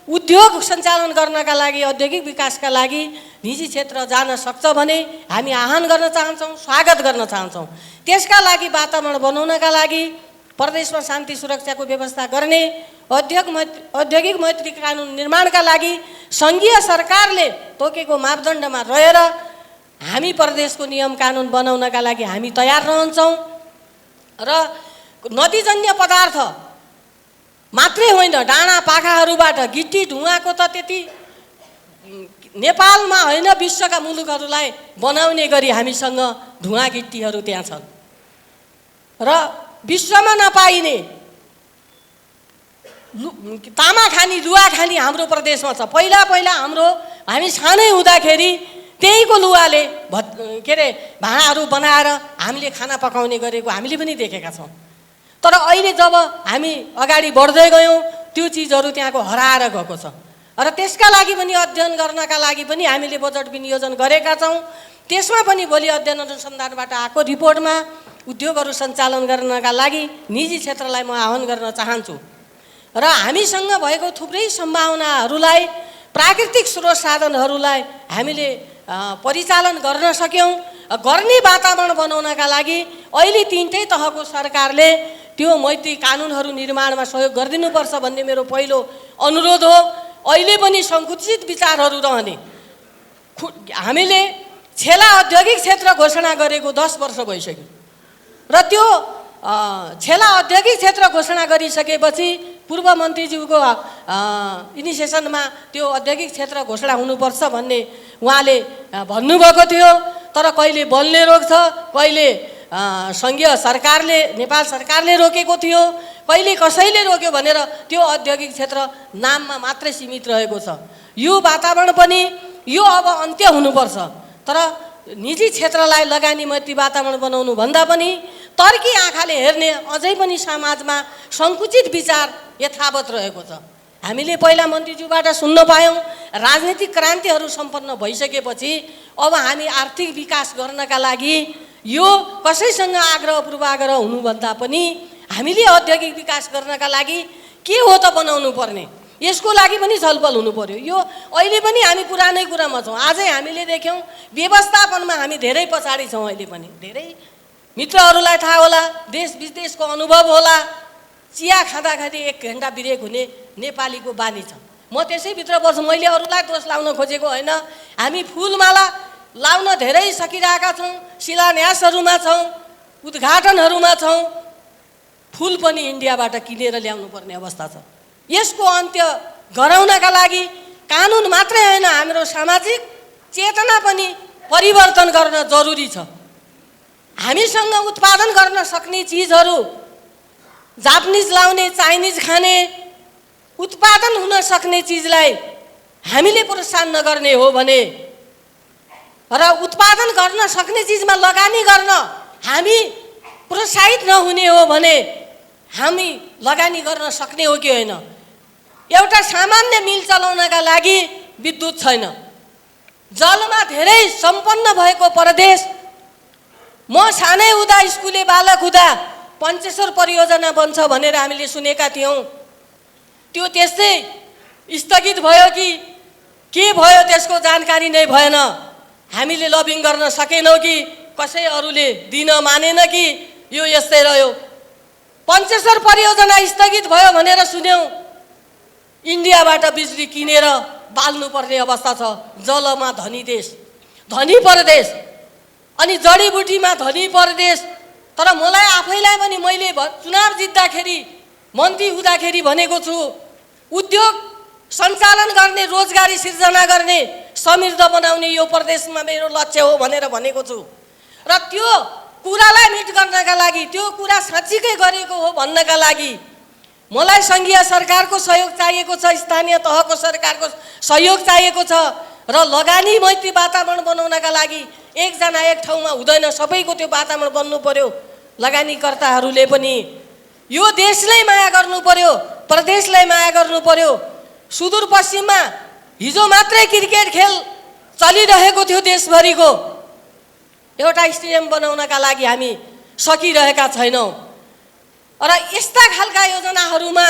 उद्योग सञ्चालन गर्नका लागि, औद्योगिक विकासका लागि निजी क्षेत्र जान सक्छ भने हामी आह्वान गर्न चाहन्छौँ, स्वागत गर्न चाहन्छौँ। त्यसका लागि वातावरण बनाउनका लागि प्रदेशमा शान्ति सुरक्षाको व्यवस्था गर्ने, औद्योगिक मैत्री कानुन निर्माणका लागि सङ्घीय सरकारले तोकेको मापदण्डमा रहेर हामी प्रदेशको नियम कानुन बनाउनका लागि हामी तयार रहन्छौँ। र नदीजन्य पदार्थ मात्रै होइन, डाँडा पाखाहरूबाट गिट्टी धुवाको त त्यति नेपालमा होइन, विश्वका मुलुकहरूलाई बनाउने गरी हामीसँग धुवा गिट्टीहरू त्यहाँ छन्। र विश्वमा नपाइने तामा खानी लुवा खानी हाम्रो प्रदेशमा छ। पहिला हामी सानै हुँदाखेरि त्यहीको लुवाले के अरे भाँडाहरू बनाएर हामीले खाना पकाउने गरेको हामीले पनि देखेका छौँ। तर अहिले जब हामी अगाडि बढ्दै गयौँ त्यो चिजहरू त्यहाँको हराएर गएको छ र त्यसका लागि पनि अध्ययन गर्नका लागि पनि हामीले बजेट विनियोजन गरेका छौँ। त्यसमा पनि भोलि अध्ययन अनुसन्धानबाट आएको रिपोर्टमा उद्योगहरू सञ्चालन गर्नका लागि निजी क्षेत्रलाई म आह्वान गर्न चाहन्छु र हामीसँग भएको थुप्रै सम्भावनाहरूलाई प्राकृतिक स्रोत साधनहरूलाई हामीले परिचालन गर्न सक्यौँ। गर्ने वातावरण बनाउनका लागि अहिले तिनटै तहको सरकारले त्यो मैत्री कानुनहरू निर्माणमा सहयोग गरिदिनुपर्छ भन्ने मेरो पहिलो अनुरोध हो। अहिले पनि सङ्कुचित विचारहरू रहने हामीले छेला औद्योगिक क्षेत्र घोषणा गरेको 10 वर्ष भइसक्यो र त्यो छेला औद्योगिक क्षेत्र घोषणा गरिसकेपछि पूर्व मन्त्रीज्यूको इनिसिएसनमा त्यो औद्योगिक क्षेत्र घोषणा हुनुपर्छ भन्ने उहाँले भन्नुभएको थियो। तर कहिले बलले रोक्छ, कहिले सङ्घीय सरकारले नेपाल सरकारले रोकेको थियो, कहिले कसैले रोक्यो भनेर त्यो औद्योगिक क्षेत्र नाममा मात्रै सीमित रहेको छ। यो वातावरण पनि यो अब अन्त्य हुनुपर्छ। तर निजी क्षेत्रलाई लगानी मैत्री वातावरण बनाउनु भन्दा पनि तर्की आँखाले हेर्ने अझै पनि समाजमा सङ्कुचित विचार यथावत रहेको छ। हामीले पहिला मन्त्रीज्यूबाट सुन्न पायौँ राजनीतिक क्रान्तिहरू सम्पन्न भइसकेपछि अब हामी आर्थिक विकास गर्नका लागि यो कसैसँग आग्रह पूर्वाग्रह हुनुभन्दा पनि हामीले औद्योगिक विकास गर्नका लागि के हो त बनाउनु पर्ने, यसको लागि पनि छलफल हुनु पर्यो। यो अहिले पनि हामी पुरानै कुरामा छौँ। आजै हामीले देख्यौँ व्यवस्थापनमा हामी धेरै पछाडि छौँ। अहिले पनि धेरै मित्रहरूलाई थाहा होला, देश विदेशको अनुभव होला, चिया खाँदाखेरि 1 घन्टा ब्रेक हुने नेपालीको बानी छ। म त्यसैभित्र बस्छु। मैले अरूलाई दोष लाउन खोजेको होइन। हामी फुलमाला लाउन धेरै सकिरहेका छौँ, शिलान्यासहरूमा छौँ, उद्घाटनहरूमा छौँ। फुल पनि इन्डियाबाट किनेर ल्याउनु पर्ने अवस्था छ। यसको अन्त्य गराउनका लागि कानुन मात्रै होइन, हाम्रो सामाजिक चेतना पनि परिवर्तन गर्न जरुरी छ। हामीसँग उत्पादन गर्न सक्ने चिजहरू जापानिज लाउने, चाइनिज खाने, उत्पादन हुन सक्ने चिजलाई हामीले प्रोत्साहन नगर्ने हो भने र उत्पादन गर्न सक्ने चिजमा लगानी गर्न हामी प्रोत्साहित नहुने हो भने हामी लगानी गर्न सक्ने हो कि होइन? एउटा सामान्य मिल चलाउनका लागि विद्युत छैन, जलमा धेरै सम्पन्न भएको प्रदेश। म सानै हुँदा स्कुले बालक हुँदा पञ्चेश्वर परियोजना बन्छ भनेर हामीले सुनेका थियौँ। त्यो त्यस्तै स्थगित भयो कि के भयो त्यसको जानकारी नै भएन। हामीले लबिङ गर्न सकेनौँ कि कसै अरूले दिन मानेन कि यो यस्तै रह्यो। पञ्चेश्वर परियोजना स्थगित भयो भनेर सुन्यौँ, इन्डियाबाट बिजुली किनेर बाल्नुपर्ने अवस्था छ। जलमा धनी देश, धनी प्रदेश अनि जडीबुटीमा धनी प्रदेश। तर मलाई आफैलाई पनि मैले चुनाव जित्दाखेरि मन्त्री हुँदाखेरि भनेको छु, उद्योग सञ्चालन गर्ने, रोजगारी सिर्जना गर्ने, समृद्ध बनाउने यो प्रदेशमा मेरो लक्ष्य हो भनेर भनेको छु। र त्यो कुरालाई मिट गर्नका लागि, त्यो कुरा साँच्चीकै गरेको हो भन्नका लागि मलाई सङ्घीय सरकारको सहयोग चाहिएको छ, स्थानीय तहको सरकारको सहयोग चाहिएको छ। र लगानी मैत्री वातावरण बनाउनका लागि एकजना एक ठाउँमा हुँदैन, सबैको त्यो वातावरण बन्नु पर्यो। लगानीकर्ताहरूले पनि यो देशलाई माया गर्नु पर्यो, प्रदेशलाई माया गर्नु पर्यो। सुदूरपश्चिममा हिजो मात्रै क्रिकेट खेल चलिरहेको थियो देशभरिको, एउटा स्टेडियम बनाउनका लागि हामी सकिरहेका छैनौँ। र यस्ता खालका योजनाहरूमा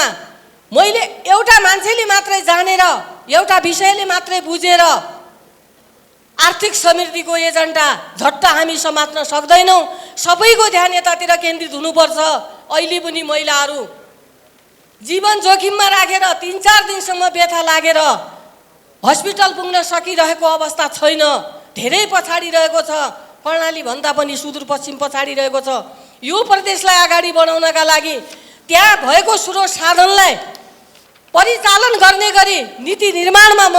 मैले एउटा मान्छेले मात्रै जानेर, एउटा विषयले मात्रै बुझेर आर्थिक समृद्धिको एजेन्डा झट्ट हामी समात्न सक्दैनौँ। सबैको ध्यान यतातिर केन्द्रित हुनुपर्छ। अहिले पनि महिलाहरू जीवन जोखिममा राखेर 3-4 दिनसम्म व्यथा लागेर हस्पिटल पुग्न सकिरहेको अवस्था छैन, धेरै पछाडि रहेको छ। कर्णाली भन्दा पनि सुदूरपश्चिम पछाडि रहेको छ। यो प्रदेशलाई अगाडि बढाउनका लागि त्यहाँ भएको स्रोत साधनलाई परिचालन गर्ने गरी नीति निर्माणमा म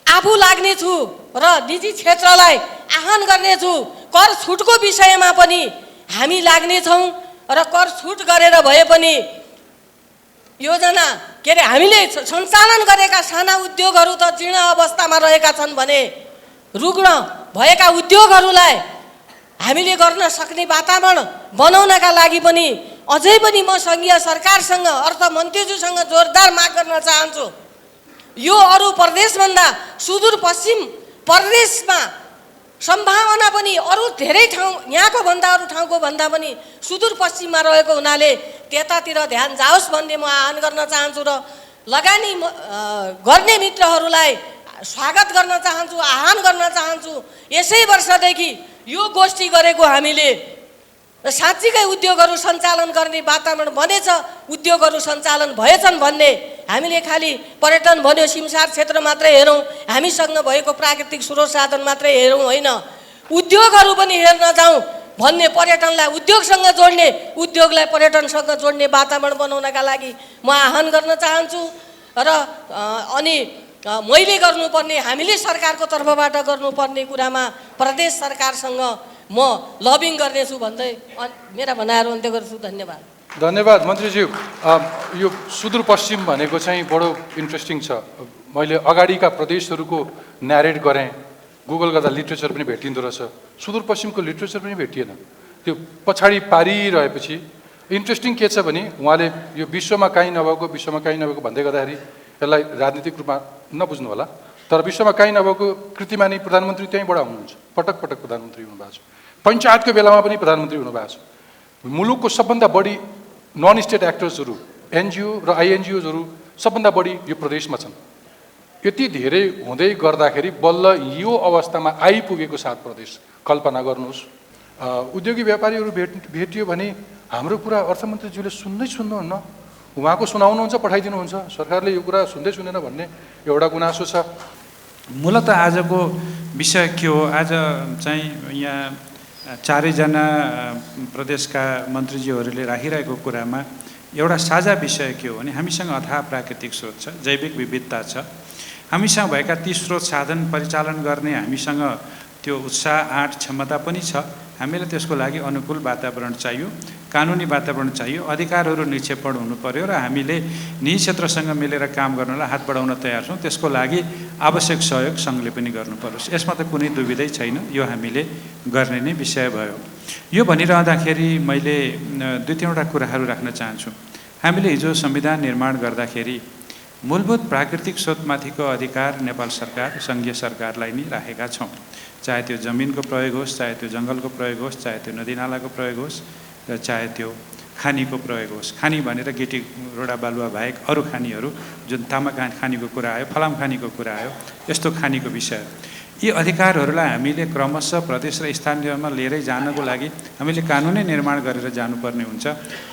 आफू लाग्नेछु र निजी क्षेत्रलाई आह्वान गर्नेछु। कर छुटको विषयमा पनि हामी लाग्नेछौँ र कर छुट गरेर भए पनि योजना के अरे हामीले सञ्चालन गरेका साना उद्योगहरू त जीर्ण अवस्थामा रहेका छन् भने रुग्ण भएका उद्योगहरूलाई हामीले गर्न सक्ने वातावरण बनाउनका लागि पनि अझै पनि म सङ्घीय सरकारसँग अर्थमन्त्रीज्यूसँग जोरदार माग गर्न चाहन्छु। यो अरू प्रदेशभन्दा सुदूरपश्चिम प्रदेशमा सम्भावना पनि अरू धेरै ठाउँ यहाँको भन्दा अरू ठाउँको भन्दा पनि सुदूरपश्चिममा रहेको हुनाले त्यतातिर ध्यान जाओस् भन्ने म आह्वान गर्न चाहन्छु र लगानी गर्ने मित्रहरूलाई स्वागत गर्न चाहन्छु, आह्वान गर्न चाहन्छु। यसै वर्षदेखि यो गोष्ठी गरेको हामीले साँच्चीकै उद्योगहरू सञ्चालन गर्ने वातावरण बनेछ, उद्योगहरू सञ्चालन भएछन् भन्ने हामीले खालि पर्यटन भन्यो सिमसार क्षेत्र मात्रै हेरौँ, हामीसँग भएको प्राकृतिक स्रोत साधन मात्रै हेरौँ होइन, उद्योगहरू पनि हेर्न जाउँ भन्ने, पर्यटनलाई उद्योगसँग जोड्ने, उद्योगलाई पर्यटनसँग जोड्ने वातावरण बनाउनका लागि म आह्वान गर्न चाहन्छु। र अनि मैले गर्नुपर्ने, हामीले सरकारको तर्फबाट गर्नुपर्ने कुरामा प्रदेश सरकारसँग म लबिङ गर्नेछु भन्दै मेरा भनाइहरू अन्त्य गर्छु। धन्यवाद। धन्यवाद मन्त्रीज्यू। यो सुदूरपश्चिम भनेको चाहिँ बडो इन्ट्रेस्टिङ छ। मैले अगाडिका प्रदेशहरूको न्यारेट गरेँ, गुगल गर्दा लिट्रेचर पनि भेटिँदो रहेछ, सुदूरपश्चिमको लिट्रेचर पनि भेटिएन। त्यो पछाडि पारिरहेपछि इन्ट्रेस्टिङ के छ भने उहाँले यो विश्वमा काहीँ नभएको भन्दै गर्दाखेरि यसलाई राजनीतिक रूपमा नबुझ्नु होला, तर विश्वमा काहीँ नभएको कृतिमा नै प्रधानमन्त्री त्यहीँबाट हुनुहुन्छ, पटक पटक प्रधानमन्त्री हुनुभएको छ, पञ्चायतको बेलामा पनि प्रधानमन्त्री हुनुभएको छ। मुलुकको सबभन्दा बढी नन स्टेट एक्टर्सहरू, एनजिओ र आइएनजिओजहरू सबभन्दा बढी यो प्रदेशमा छन्। यति धेरै हुँदै गर्दाखेरि बल्ल यो अवस्थामा आइपुगेको 7 प्रदेश कल्पना गर्नुहोस्। उद्योगी व्यापारीहरू भेटियो भने हाम्रो कुरा अर्थमन्त्रीज्यूले सुन्नुहुन्न, उहाँको सुनाउनुहुन्छ, पठाइदिनुहुन्छ, सरकारले यो कुरा सुन्दै सुनेन भन्ने एउटा गुनासो छ। मूलत आजको विषय के हो? आज चाहिँ यहाँ चारैजना प्रदेशका मन्त्रीज्यूहरूले राखिरहेको कुरामा एउटा साझा विषय के हो भने हामीसँग अथाह प्राकृतिक स्रोत छ, जैविक विविधता छ, हामीसँग भएका ती स्रोत साधन परिचालन गर्ने हामीसँग त्यो उत्साह, आँट, क्षमता पनि छ। हामीलाई त्यसको लागि अनुकूल वातावरण चाहियो, कानुनी वातावरण चाहियो, अधिकारहरू निक्षेपण हुनु पर्यो र हामीले निजी क्षेत्रसँग मिलेर काम गर्नलाई हात बढाउन तयार छौँ। त्यसको लागि आवश्यक सहयोग सङ्घले पनि गर्नु परोस्, यसमा त कुनै दुविधै छैन। यो हामीले गर्ने नै विषय भयो। यो भनिरहँदाखेरि मैले 2-3वटा कुराहरू राख्न चाहन्छु। हामीले हिजो संविधान निर्माण गर्दाखेरि मूलभूत प्राकृतिक स्रोतमाथिको अधिकार नेपाल सरकार, सङ्घीय सरकारलाई नै राखेका छौँ। चाहे त्यो जमिनको प्रयोग होस्, चाहे त्यो जङ्गलको प्रयोग होस्, चाहे त्यो नदीनालाको प्रयोग होस्, र चाहे त्यो खानीको प्रयोग होस्। खानी भनेर गिटी रोडा बालुवा बाहेक अरू खानीहरू, जुन तामा खानीको कुरा आयो, फलाम खानीको कुरा आयो, यस्तो खानीको विषय, यी अधिकारहरूलाई हामीले क्रमशः प्रदेश र स्थानीयमा लिएरै जानको लागि हामीले कानुनै निर्माण गरेर जानुपर्ने हुन्छ।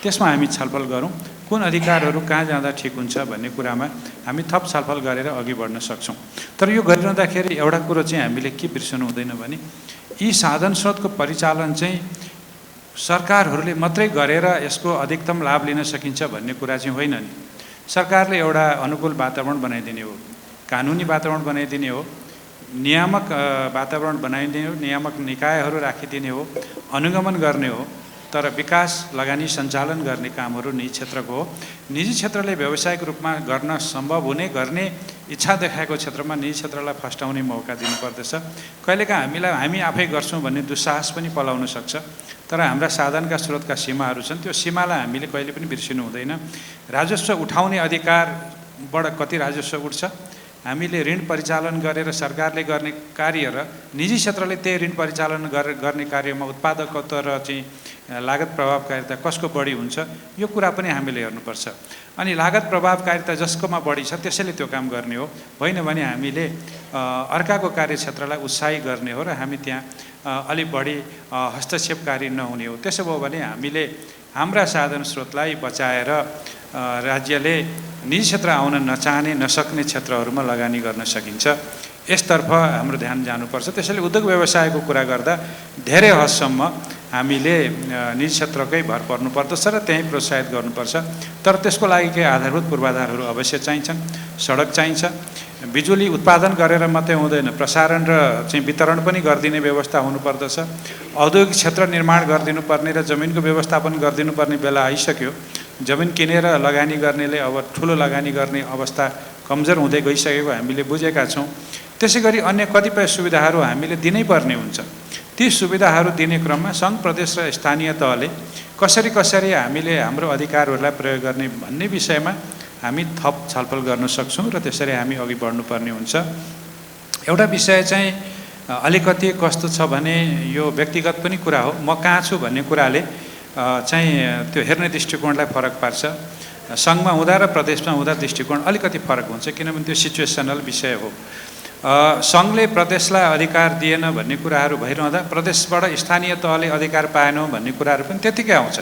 त्यसमा हामी छलफल गरौँ, कुन अधिकारहरू कहाँ जाँदा ठिक हुन्छ भन्ने कुरामा हामी थप छलफल गरेर अघि बढ्न सक्छौँ। तर यो गरिरहँदाखेरि एउटा कुरो चाहिँ हामीले के बिर्सनु हुँदैन भने यी साधन स्रोतको परिचालन चाहिँ सरकारहरूले मात्रै गरेर यसको अधिकतम लाभ लिन सकिन्छ भन्ने कुरा चाहिँ होइन नि। सरकारले एउटा अनुकूल वातावरण बनाइदिने हो, कानुनी वातावरण बनाइदिने हो, नियामक वातावरण बनाइदिने हो, नियामक निकायहरू राखिदिने हो, अनुगमन गर्ने हो। तर विकास, लगानी, सञ्चालन गर्ने कामहरू निजी क्षेत्रको हो। निजी क्षेत्रले व्यावसायिक रूपमा गर्न सम्भव हुने, गर्ने इच्छा देखाएको क्षेत्रमा निजी क्षेत्रलाई फस्टाउने मौका दिनुपर्दछ। कहिलेकाहीँ हामी आफै गर्छौँ भन्ने दुस्साहस पनि पलाउन सक्छ। तर हाम्रा साधनका स्रोतका सीमाहरू छन्, त्यो सीमालाई हामीले कहिले पनि बिर्सिनु हुँदैन। राजस्व उठाउने अधिकारबाट कति राजस्व उठ्छ, हामीले ऋण परिचालन गरेर सरकारले गर्ने कार्य र निजी क्षेत्रले त्यही ऋण परिचालन गर्ने कार्यमा उत्पादकत्व र चाहिँ लागत प्रभावकारिता कसको बढी हुन्छ, यो कुरा पनि हामीले हेर्नुपर्छ। अनि लागत प्रभावकारिता जसकोमा बढी छ त्यसैले त्यो काम गर्ने हो, होइन भने हामीले अर्काको कार्यक्षेत्रलाई उत्साही गर्ने हो र हामी त्यहाँ अलिक बढी हस्तक्षेपकारी नहुने हो। त्यसो भयो भने हामीले हाम्रा साधन स्रोतलाई बचाएर राज्यले निजी क्षेत्र आउन नचाहने, नसक्ने क्षेत्रहरूमा लगानी गर्न सकिन्छ। यसतर्फ हाम्रो ध्यान जानुपर्छ। त्यसैले उद्योग व्यवसायको कुरा गर्दा धेरै हदसम्म हामीले निजी क्षेत्रकै भर पर्नुपर्दछ र त्यहीँ प्रोत्साहित गर्नुपर्छ। तर त्यसको लागि केही आधारभूत पूर्वाधारहरू अवश्य चाहिन्छन्। सडक चाहिन्छ, बिजुली उत्पादन गरेर मात्रै हुँदैन, प्रसारण र चाहिँ वितरण पनि गरिदिने व्यवस्था हुनुपर्दछ। औद्योगिक क्षेत्र निर्माण गरिदिनुपर्ने र जमिनको व्यवस्थापन गरिदिनुपर्ने बेला आइसक्यो। जमिन किनेर लगानी गर्नेले अब ठुलो लगानी गर्ने अवस्था कमजोर हुँदै गइसकेको हामीले बुझेका छौँ। त्यसै गरी अन्य कतिपय सुविधाहरू हामीले दिनै पर्ने हुन्छ। ती सुविधाहरू दिने क्रममा सङ्घ प्रदेश र स्थानीय तहले कसरी हामीले हाम्रो अधिकारहरूलाई प्रयोग गर्ने भन्ने विषयमा हामी थप छलफल गर्न सक्छौँ र त्यसरी हामी अघि बढ्नुपर्ने हुन्छ। एउटा विषय चाहिँ अलिकति कस्तो छ भने यो व्यक्तिगत पनि कुरा हो, म कहाँ छु भन्ने कुराले चाहिँ त्यो हेर्ने दृष्टिकोणलाई फरक पार्छ। सङ्घमा हुँदा र प्रदेशमा हुँदा दृष्टिकोण अलिकति फरक हुन्छ, किनभने त्यो सिचुएसनल विषय हो। सङ्घले प्रदेशलाई अधिकार दिएन भन्ने कुराहरू भइरहँदा प्रदेशबाट स्थानीय तहले अधिकार पाएनौँ भन्ने कुराहरू पनि त्यतिकै आउँछ।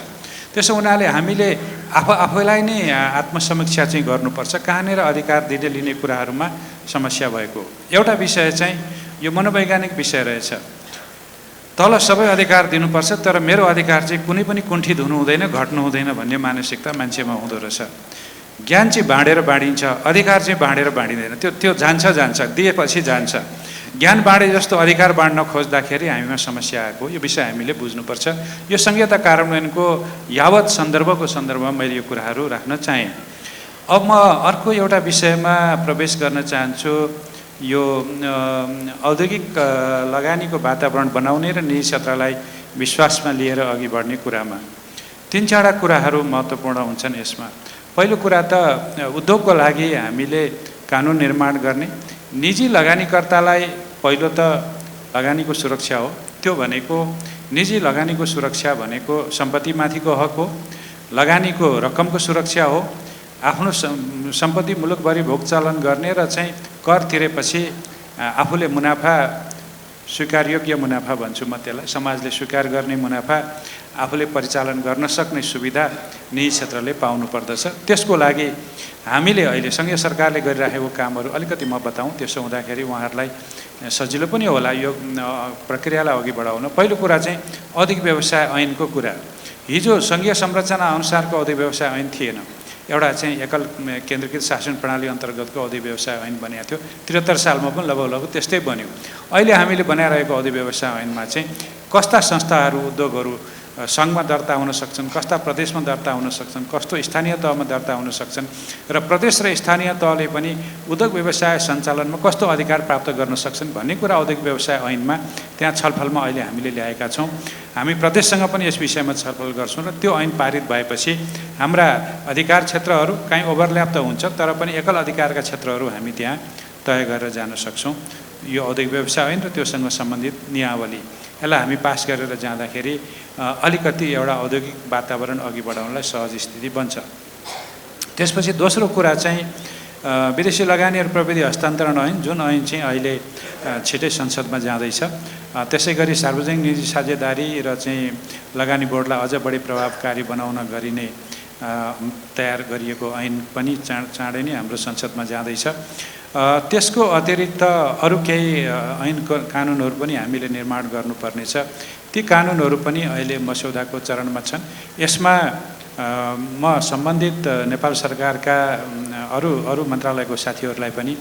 त्यसो हुनाले हामीले आफैलाई नै आत्मसमीक्षा चाहिँ गर्नुपर्छ, कहाँनिर अधिकार दिने लिने कुराहरूमा समस्या भएको। एउटा विषय चाहिँ यो मनोवैज्ञानिक विषय रहेछ। तल सबै अधिकार दिनुपर्छ तर मेरो अधिकार चाहिँ कुनै पनि कुण्ठित हुनु हुँदैन, घट्नु हुँदैन भन्ने मानसिकता मान्छेमा हुँदो रहेछ। ज्ञान चाहिँ बाँडेर बाँडिन्छ, अधिकार चाहिँ बाँडेर बाँडिँदैन। त्यो जान्छ दिएपछि जान्छ। ज्ञान बाँडे जस्तो अधिकार बाँड्न खोज्दाखेरि हामीमा समस्या आएको, यो विषय हामीले बुझ्नुपर्छ। यो संहिता कार्यान्वयनको यावत सन्दर्भको सन्दर्भमा मैले यो कुराहरू राख्न चाहेँ। अब म अर्को एउटा विषयमा प्रवेश गर्न चाहन्छु। यो औद्योगिक लगानीको वातावरण बनाउने र निजी क्षेत्रलाई विश्वासमा लिएर अघि बढ्ने कुरामा 3-4 कुराहरू महत्त्वपूर्ण हुन्छन् यसमा। पहिलो कुरा त उद्योगको लागि हामीले कानुन निर्माण गर्ने। निजी लगानीकर्तालाई पहिलो त लगानीको सुरक्षा हो। त्यो भनेको निजी लगानीको सुरक्षा भनेको सम्पत्तिमाथिको हक हो, लगानीको रकमको सुरक्षा हो, आफ्नो सम्पत्ति मुलुकभरि भोगचलन गर्ने र चाहिँ कर तिरेपछि आफूले मुनाफा स्वीकारयोग्य मुनाफा भन्छु म त्यसलाई, समाजले स्वीकार गर्ने मुनाफा आफूले परिचालन गर्न सक्ने सुविधा निजी क्षेत्रले पाउनु पर्दछ। त्यसको लागि हामीले अहिले सँगै सरकारले गरिराखेको कामहरू अलिकति म बताउँ, त्यसो हुँदाखेरि उहाँहरूलाई सजिलो पनि होला यो प्रक्रियालाई अघि बढाउन। पहिलो कुरा चाहिँ औद्योगिक व्यवसाय ऐनको कुरा। हिजो सङ्घीय संरचना अनुसारको औद्योगिक व्यवसाय ऐन थिएन, एउटा चाहिँ एकल केन्द्रीकृत शासन प्रणाली अन्तर्गतको औद्योगिक व्यवसाय ऐन बनेको थियो। 73 सालमा पनि लगभग त्यस्तै बन्यो। अहिले हामीले बनाइरहेको औद्योगिक व्यवसाय ऐनमा चाहिँ कस्ता संस्थाहरू उद्योगहरू सङ्घमा दर्ता हुन सक्छन्, कस्ता प्रदेशमा दर्ता हुन सक्छन्, कस्तो स्थानीय तहमा दर्ता हुन सक्छन् र प्रदेश र स्थानीय तहले पनि उद्योग व्यवसाय सञ्चालनमा कस्तो अधिकार प्राप्त गर्न सक्छन् भन्ने कुरा औद्योगिक व्यवसाय ऐनमा त्यहाँ छलफलमा अहिले हामीले ल्याएका छौँ। हामी प्रदेशसँग पनि यस विषयमा छलफल गर्छौँ र त्यो ऐन पारित भएपछि हाम्रा अधिकार क्षेत्रहरू कहीँ ओभरल्याप त हुन्छ तर पनि एकल अधिकारका क्षेत्रहरू हामी त्यहाँ तय गरेर जान सक्छौँ। यो औद्योगिक व्यवसाय ऐन र त्योसँग सम्बन्धित नियावली यसलाई हामी पास गरेर जाँदाखेरि अलिकति एउटा औद्योगिक वातावरण अघि बढाउनलाई सहज स्थिति बन्छ। त्यसपछि दोस्रो कुरा चाहिँ विदेशी लगानी र प्रविधि हस्तान्तरण ऐन, जुन ऐन चाहिँ अहिले छिटै संसदमा जाँदैछ। त्यसै गरी सार्वजनिक निजी साझेदारी र चाहिँ लगानी बोर्डलाई अझ बढी प्रभावकारी बनाउन गरिने तयार गरिएको ऐन पनि चाँडै नै हाम्रो संसदमा जाँदैछ। त्यसको अतिरिक्त अरू केही ऐन कानुनहरू पनि हामीले निर्माण गर्नुपर्नेछ। ती कानुनहरू पनि अहिले मस्यौदाको चरणमा छन्। यसमा म सम्बन्धित नेपाल सरकारका अरू मन्त्रालयको साथीहरूलाई पनि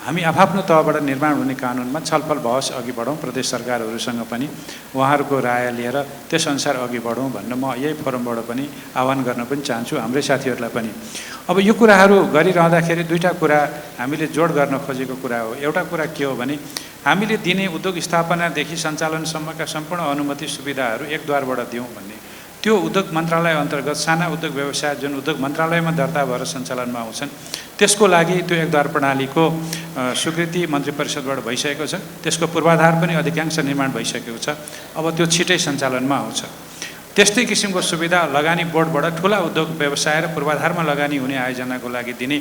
हामी आफ्नो तहबाट निर्माण हुने कानुनमा छलफल बहस अघि बढौँ, प्रदेश सरकारहरूसँग पनि उहाँहरूको राय लिएर त्यसअनुसार अघि बढौँ भन्न म यही फोरमबाट पनि आह्वान गर्न पनि चाहन्छु हाम्रै साथीहरूलाई पनि। अब यो कुराहरू गरिरहँदाखेरि दुईवटा कुरा हामीले जोड गर्न खोजेको कुरा हो। एउटा कुरा के हो भने हामीले दिने उद्योग स्थापनादेखि सञ्चालनसम्मका सम्पूर्ण अनुमति सुविधाहरू एकद्वारबाट दिउँ भन्ने। त्यो उद्योग मन्त्रालय अन्तर्गत साना उद्योग व्यवसाय जुन उद्योग मन्त्रालयमा दर्ता भएर सञ्चालनमा आउँछन् त्यसको लागि त्यो एकद्वार प्रणालीको स्वीकृति मन्त्री परिषदबाट भइसकेको छ। त्यसको पूर्वाधार पनि अधिकांश निर्माण भइसकेको छ। अब त्यो छिटै सञ्चालनमा आउँछ। त्यस्तै किसिमको सुविधा लगानी बोर्डबाट ठुला उद्योग व्यवसाय र पूर्वाधारमा लगानी हुने आयोजनाको लागि दिने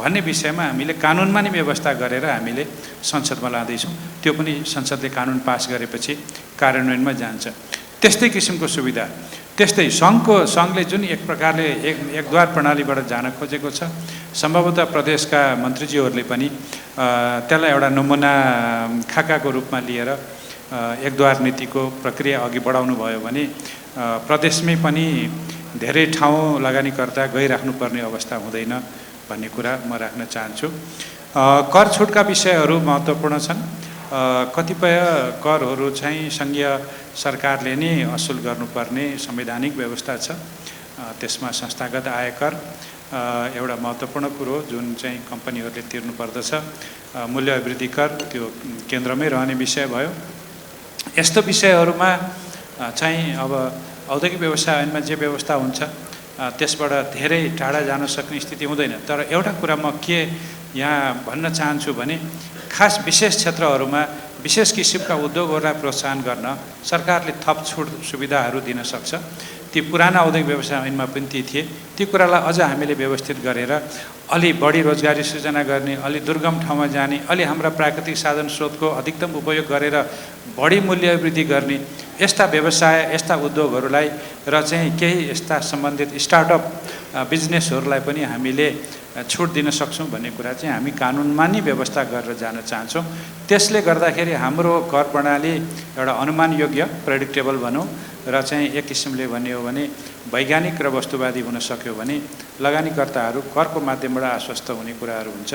भन्ने विषयमा हामीले कानुनमा नै व्यवस्था गरेर हामीले संसदमा लाँदैछौँ। त्यो पनि संसदले कानुन पास गरेपछि कार्यान्वयनमा जान्छ। त्यस्तै किसिमको सुविधा त्यस्तै सङ्घले जुन एक प्रकारले एकद्वार प्रणालीबाट जान खोजेको छ, सम्भवतः प्रदेशका मन्त्रीज्यूहरूले पनि त्यसलाई एउटा नमुना खाकाको रूपमा लिएर एकद्वार नीतिको प्रक्रिया अघि बढाउनु भयो भने प्रदेशमै पनि धेरै ठाउँ लगानीकर्ता गइराख्नुपर्ने अवस्था हुँदैन भन्ने कुरा म राख्न चाहन्छु। कर छुटका विषयहरू महत्त्वपूर्ण छन्। कतिपय करहरू चाहिँ सङ्घीय सरकारले नै असुल गर्नुपर्ने संवैधानिक व्यवस्था छ। त्यसमा संस्थागत आयकर एउटा महत्त्वपूर्ण कुरो जुन चाहिँ कम्पनीहरूले तिर्नुपर्दछ, मूल्य अभिवृद्धि कर त्यो केन्द्रमै रहने विषय भयो। यस्तो विषयहरूमा चाहिँ अब औद्योगिक व्यवसाय ऐनमा जे व्यवस्था हुन्छ त्यसबाट धेरै टाढा जान सक्ने स्थिति हुँदैन। तर एउटा कुरा म के यहाँ भन्न चाहन्छु भने खास विशेष क्षेत्रहरूमा विशेष किसिमका उद्योगहरूलाई प्रोत्साहन गर्न सरकारले थप छुट सुविधाहरू दिन सक्छ। ती पुराना औद्योगिक व्यवसाय ऐनमा पनि ती थिए, ती कुरालाई अझ हामीले व्यवस्थित गरेर अलि बढी रोजगारी सृजना गर्ने, अलि दुर्गम ठाउँमा जाने, अलि हाम्रा प्राकृतिक साधन स्रोतको अधिकतम उपयोग गरेर बढी मूल्य वृद्धि गर्ने यस्ता व्यवसाय, यस्ता उद्योगहरूलाई र चाहिँ केही यस्ता सम्बन्धित स्टार्टअप बिजनेसहरूलाई पनि हामीले छुट दिन सक्छौँ भन्ने कुरा चाहिँ हामी कानुनमा नै व्यवस्था गरेर जान चाहन्छौँ। त्यसले गर्दाखेरि हाम्रो कर प्रणाली एउटा अनुमानयोग्य, प्रेडिक्टेबल भनौँ र चाहिँ एक किसिमले भन्ने हो भने वैज्ञानिक र वस्तुवादी हुन सक्यो भने लगानीकर्ताहरू करको माध्यमबाट आश्वस्त हुने कुराहरू हुन्छ।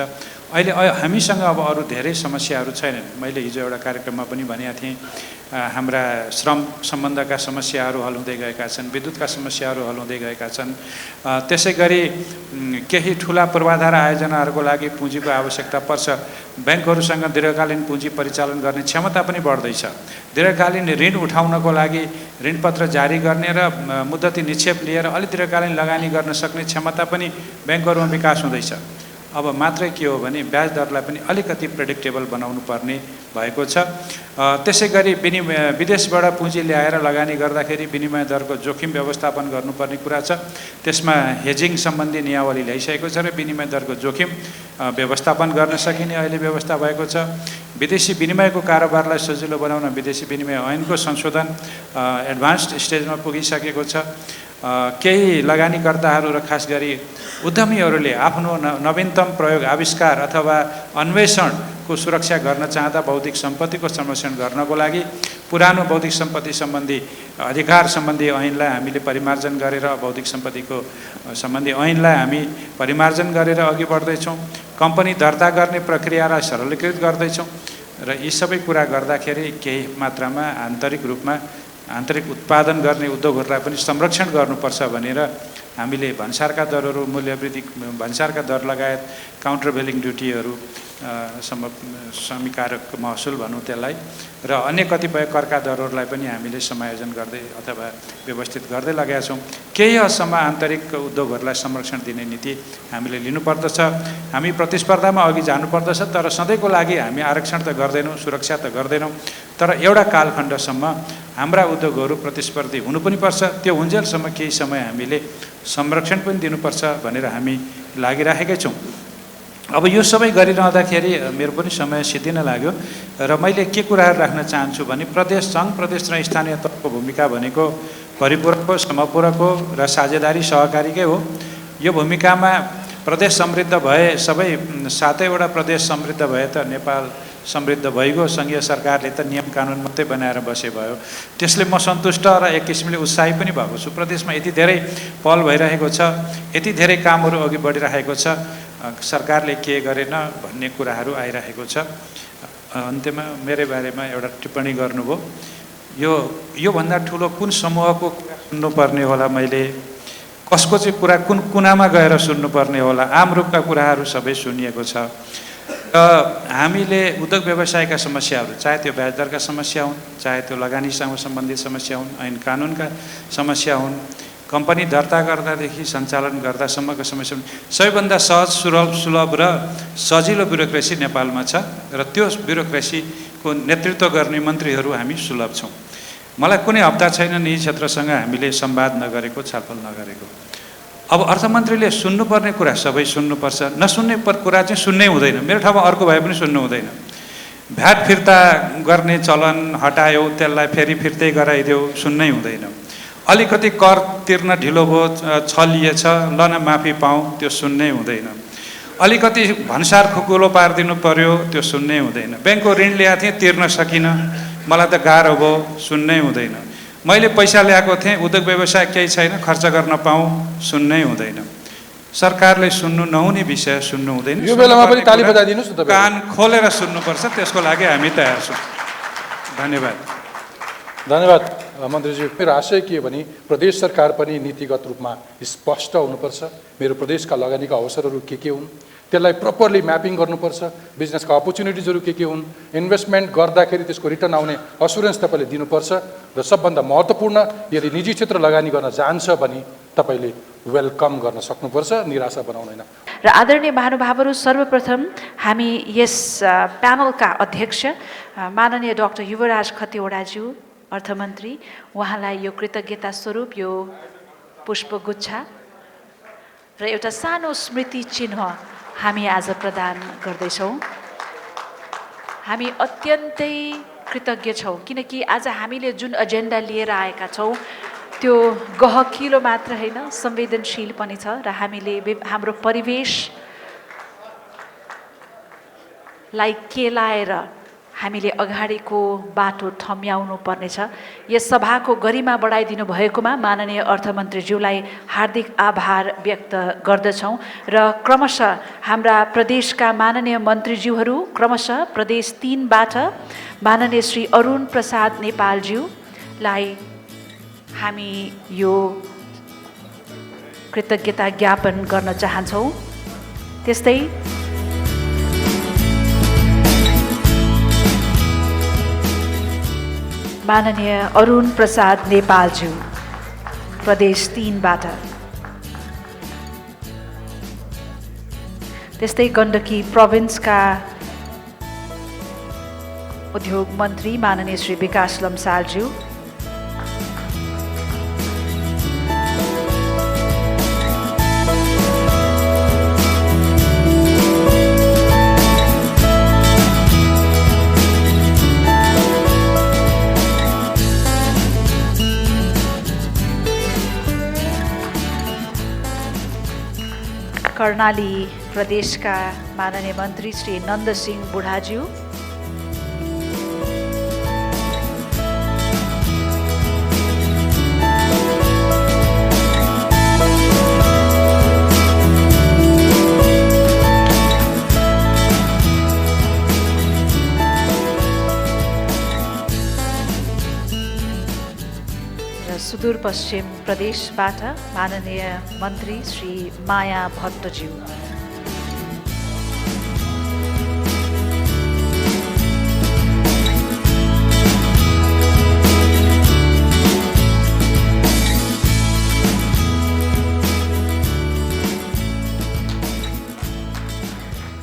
अहिले हामीसँग अब अरू धेरै समस्याहरू छैनन्। मैले हिजो एउटा कार्यक्रममा पनि भनेको थिएँ, हाम्रा श्रम सम्बन्धका समस्याहरू हल हुँदै गएका छन्, विद्युतका समस्याहरू हल हुँदै गएका छन्। त्यसै गरी केही ठुला पूर्वाधार आयोजनाहरूको लागि पुँजीको आवश्यकता पर्छ। ब्याङ्कहरूसँग दीर्घकालीन पुँजी परिचालन गर्ने क्षमता पनि बढ्दैछ। दीर्घकालीन ऋण उठाउनको लागि ऋणपत्र जारी गर्ने र मुद्दती निक्षेप लिएर अलि दीर्घकालीन लगानी गर्न सक्ने क्षमता पनि ब्याङ्कहरूमा विकास हुँदैछ। अब मात्रै के हो भने ब्याज दरलाई पनि अलिकति प्रेडिक्टेबल बनाउनु पर्ने भएको छ। त्यसै गरी विदेशबाट पुँजी ल्याएर लगानी गर्दाखेरि विनिमय दरको जोखिम व्यवस्थापन गर्नुपर्ने कुरा छ। त्यसमा हेजिङ सम्बन्धी नियावली ल्याइसकेको छ र विनिमय दरको जोखिम व्यवस्थापन गर्न सकिने अहिले व्यवस्था भएको छ। विदेशी विनिमयको कारोबारलाई सजिलो बनाउन विदेशी विनिमय ऐनको संशोधन एडभान्स्ड स्टेजमा पुगिसकेको छ। केही लगानीकर्ताहरू र खास गरी उद्यमीहरूले आफ्नो नवीनतम प्रयोग, आविष्कार अथवा अन्वेषणको सुरक्षा गर्न चाहँदा बौद्धिक सम्पत्तिको संरक्षण गर्नको लागि पुरानो बौद्धिक सम्पत्ति सम्बन्धी अधिकार सम्बन्धी ऐनलाई हामीले परिमार्जन गरेर बौद्धिक सम्पत्तिको सम्बन्धी ऐनलाई हामी परिमार्जन गरेर अघि बढ्दैछौँ। कम्पनी दर्ता गर्ने प्रक्रियालाई सरलीकृत गर्दैछौँ र यी सबै कुरा गर्दाखेरि केही मात्रामा आन्तरिक उत्पादन गर्ने उद्योगहरूलाई पनि संरक्षण गर्नुपर्छ भनेर हामीले भन्सारका दरहरू, मूल्य वृद्धि भन्सारका दर लगायत काउन्टर भेलिङ ड्युटीहरू, समीकारक महसुल भनौँ त्यसलाई, र अन्य कतिपय करका दरहरूलाई पनि हामीले समायोजन गर्दै अथवा व्यवस्थित गर्दै लगाएका छौँ। केही हदसम्म आन्तरिक उद्योगहरूलाई संरक्षण दिने नीति हामीले लिनुपर्दछ। हामी प्रतिस्पर्धामा अघि जानुपर्दछ, तर सधैँको लागि हामी आरक्षण त गर्दैनौँ, सुरक्षा त गर्दैनौँ। तर एउटा कालखण्डसम्म हाम्रा उद्योगहरू प्रतिस्पर्धी हुनु पनि पर्छ। त्यो हुन्जेलसम्म केही समय हामीले संरक्षण पनि दिनुपर्छ भनेर हामी लागिराखेकै छौँ। अब यो सबै गरिरहँदाखेरि मेरो पनि समय सिद्धिन लाग्यो र मैले के कुराहरू राख्न चाहन्छु भने प्रदेश, सङ्घ प्रदेश र स्थानीय तहको भूमिका भनेको परिपूरकको, समपूरकको र साझेदारी सहकारीकै हो। यो भूमिकामा प्रदेश समृद्ध भए, सबै 7वटा प्रदेश समृद्ध भए त नेपाल समृद्ध भइगयो। सङ्घीय सरकारले त नियम कानुन मात्रै बनाएर बसे भयो। त्यसले म सन्तुष्ट र एक किसिमले उत्साही पनि भएको छु। प्रदेशमा यति धेरै पहल भइरहेको छ, यति धेरै कामहरू अघि बढिरहेको छ, सरकारले के गरेन भन्ने कुराहरू आइरहेको छ। अन्त्यमा मेरो बारेमा एउटा टिप्पणी गर्नुभयो। योभन्दा ठुलो कुन समूहको कुरा सुन्नुपर्ने होला, मैले कसको चाहिँ कुरा कुन कुनामा गएर सुन्नुपर्ने होला? आम रूपका कुराहरू सबै सुनिएको छ। हामीले उद्योग व्यवसायका समस्याहरू, चाहे त्यो ब्याज दरका समस्या हुन्, चाहे त्यो लगानीसँग सम्बन्धित समस्या हुन्, ऐन कानुनका समस्या हुन्, कम्पनी दर्ता गर्दादेखि सञ्चालन गर्दासम्मका समस्या हुन्, सबैभन्दा सहज, सुलभ र सजिलो ब्युरोक्रेसी नेपालमा छ र त्यो ब्युरोक्रेसीको नेतृत्व गर्ने मन्त्रीहरू हामी सुलभ छौँ। मलाई कुनै हप्ता छैन यी क्षेत्रसँग हामीले संवाद नगरेको, छलफल नगरेको। अब अर्थमन्त्रीले सुन्नुपर्ने कुरा सबै सुन्नुपर्छ, नसुन्ने कुरा चाहिँ सुन्नै हुँदैन। मेरो ठाउँमा अर्को भए पनि सुन्नु हुँदैन। भ्याट फिर्ता गर्ने चलन हटायो, त्यसलाई फेरि फिर्तै गराइदेऊ, सुन्नै हुँदैन। अलिकति कर तिर्न ढिलो भयो, छलिएछ, ल न माफी पाऊँ, त्यो सुन्नै हुँदैन। अलिकति भन्सार खुकुलो पारिदिनु पर्यो, त्यो सुन्नै हुँदैन। ब्याङ्कको ऋण ल्याएको थिएँ, तिर्न सकिनँ, मलाई त गाह्रो भयो, सुन्नै हुँदैन। मैले पैसा ल्याएको थिएँ, उद्योग व्यवसाय केही छैन, खर्च गर्न पाऊँ, सुन्नै हुँदैन। सरकारले सुन्नु नहुने विषय सुन्नु हुँदैन। यो बेलामा पनि ताली बजाइदिनुस् न तपाईँ। कान खोलेर सुन्नुपर्छ, त्यसको लागि हामी तयार छौँ। धन्यवाद। मन्त्रीज्यू, मेरो आशय के हो भने प्रदेश सरकार पनि नीतिगत रूपमा स्पष्ट हुनुपर्छ। मेरो प्रदेशका लगानीका अवसरहरू के हुन् त्यसलाई प्रपरली म्यापिङ गर्नुपर्छ। बिजनेसका अपर्च्युनिटिजहरू के हुन्, इन्भेस्टमेन्ट गर्दाखेरि त्यसको रिटर्न आउने असुरेन्स तपाईँले दिनुपर्छ। र सबभन्दा महत्त्वपूर्ण, यदि निजी क्षेत्र लगानी गर्न चाहन्छ भने तपाईँले वेलकम गर्न सक्नुपर्छ, निराशा बनाउदैन। र आदरणीय महानुभावहरू, सर्वप्रथम हामी यस प्यानलका अध्यक्ष माननीय डाक्टर युवराज खतिवडाज्यू अर्थमन्त्री, उहाँलाई यो कृतज्ञता स्वरूप यो पुष्पगुच्छा र एउटा सानो स्मृति चिन्ह हामी आज प्रदान गर्दैछौँ। हामी अत्यन्तै कृतज्ञ छौँ किनकि आज हामीले जुन एजेन्डा लिएर आएका छौँ त्यो गहकिलो मात्र होइन, संवेदनशील पनि छ र हामीले हाम्रो परिवेशलाई केलाएर हामीले अगाडिको बाटो थम्याउनु पर्नेछ। यस सभाको गरिमा बढाइदिनु भएकोमा माननीय अर्थमन्त्रीज्यूलाई हार्दिक आभार व्यक्त गर्दछौँ र क्रमशः हाम्रा प्रदेशका माननीय मन्त्रीज्यूहरू, क्रमशः प्रदेश 3बाट माननीय श्री अरुण प्रसाद नेपालज्यूलाई हामी यो कृतज्ञता ज्ञापन गर्न चाहन्छौँ। त्यस्तै माननीय अरुण प्रसाद नेपालज्यू प्रदेश 3बाट, त्यस्तै गण्डकी प्रोभिन्सका उद्योग मन्त्री माननीय श्री विकास लम्सालज्यू, कर्णाली प्रदेशका माननीय मन्त्री श्री नन्दसिंह बुढाज्यू, सुदूरपश्चिम प्रदेशबाट माननीय मन्त्री श्री माया भट्टज्यू,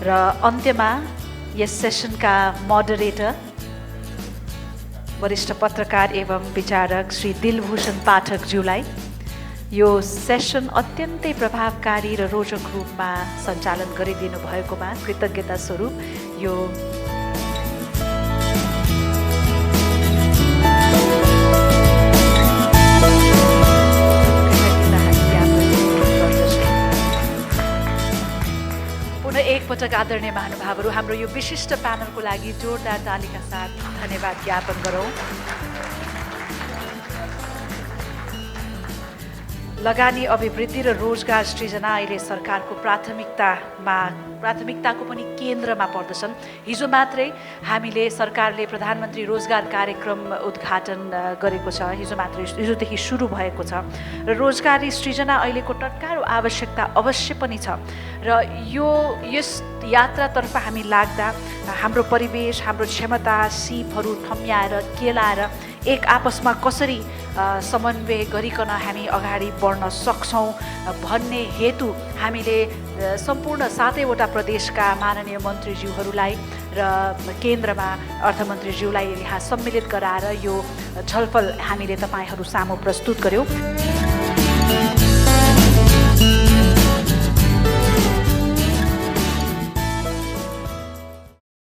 र अन्त्यमा यस सेसनका मोडरेटर वरिष्ठ पत्रकार एवं विचारक श्री दिलभूषण पाठकज्यूलाई यो सेसन अत्यन्तै प्रभावकारी र रोचक रूपमा सञ्चालन गरिदिनु भएकोमा कृतज्ञता स्वरूप यो एकपटक आदरणीय महानुभावहरू, हाम्रो यो विशिष्ट प्यानलको लागि जोरदार तालीका साथ धन्यवाद ज्ञापन गरौँ। लगानी अभिवृद्धि र रोजगार सृजना अहिले सरकारको प्राथमिकताको पनि केन्द्रमा पर्दछन्। हिजो मात्रै हामीले सरकारले प्रधानमन्त्री रोजगार कार्यक्रम उद्घाटन गरेको छ, हिजोदेखि सुरु भएको छ र रोजगारी सृजना अहिलेको टटकारो आवश्यकता अवश्य पनि छ र यस यात्रातर्फ हामी लाग्दा हाम्रो परिवेश, हाम्रो क्षमता, सिपहरू थम्याएर केलाएर एक आपसमा कसरी समन्वय गरिकन हामी अगाडि बढ्न सक्छौँ भन्ने हेतु हामीले सम्पूर्ण 7वटा प्रदेशका माननीय मन्त्रीज्यूहरूलाई र केन्द्रमा अर्थमन्त्रीज्यूलाई यहाँ सम्मिलित गराएर यो छलफल हामीले तपाईहरू सामु प्रस्तुत गर्यौँ।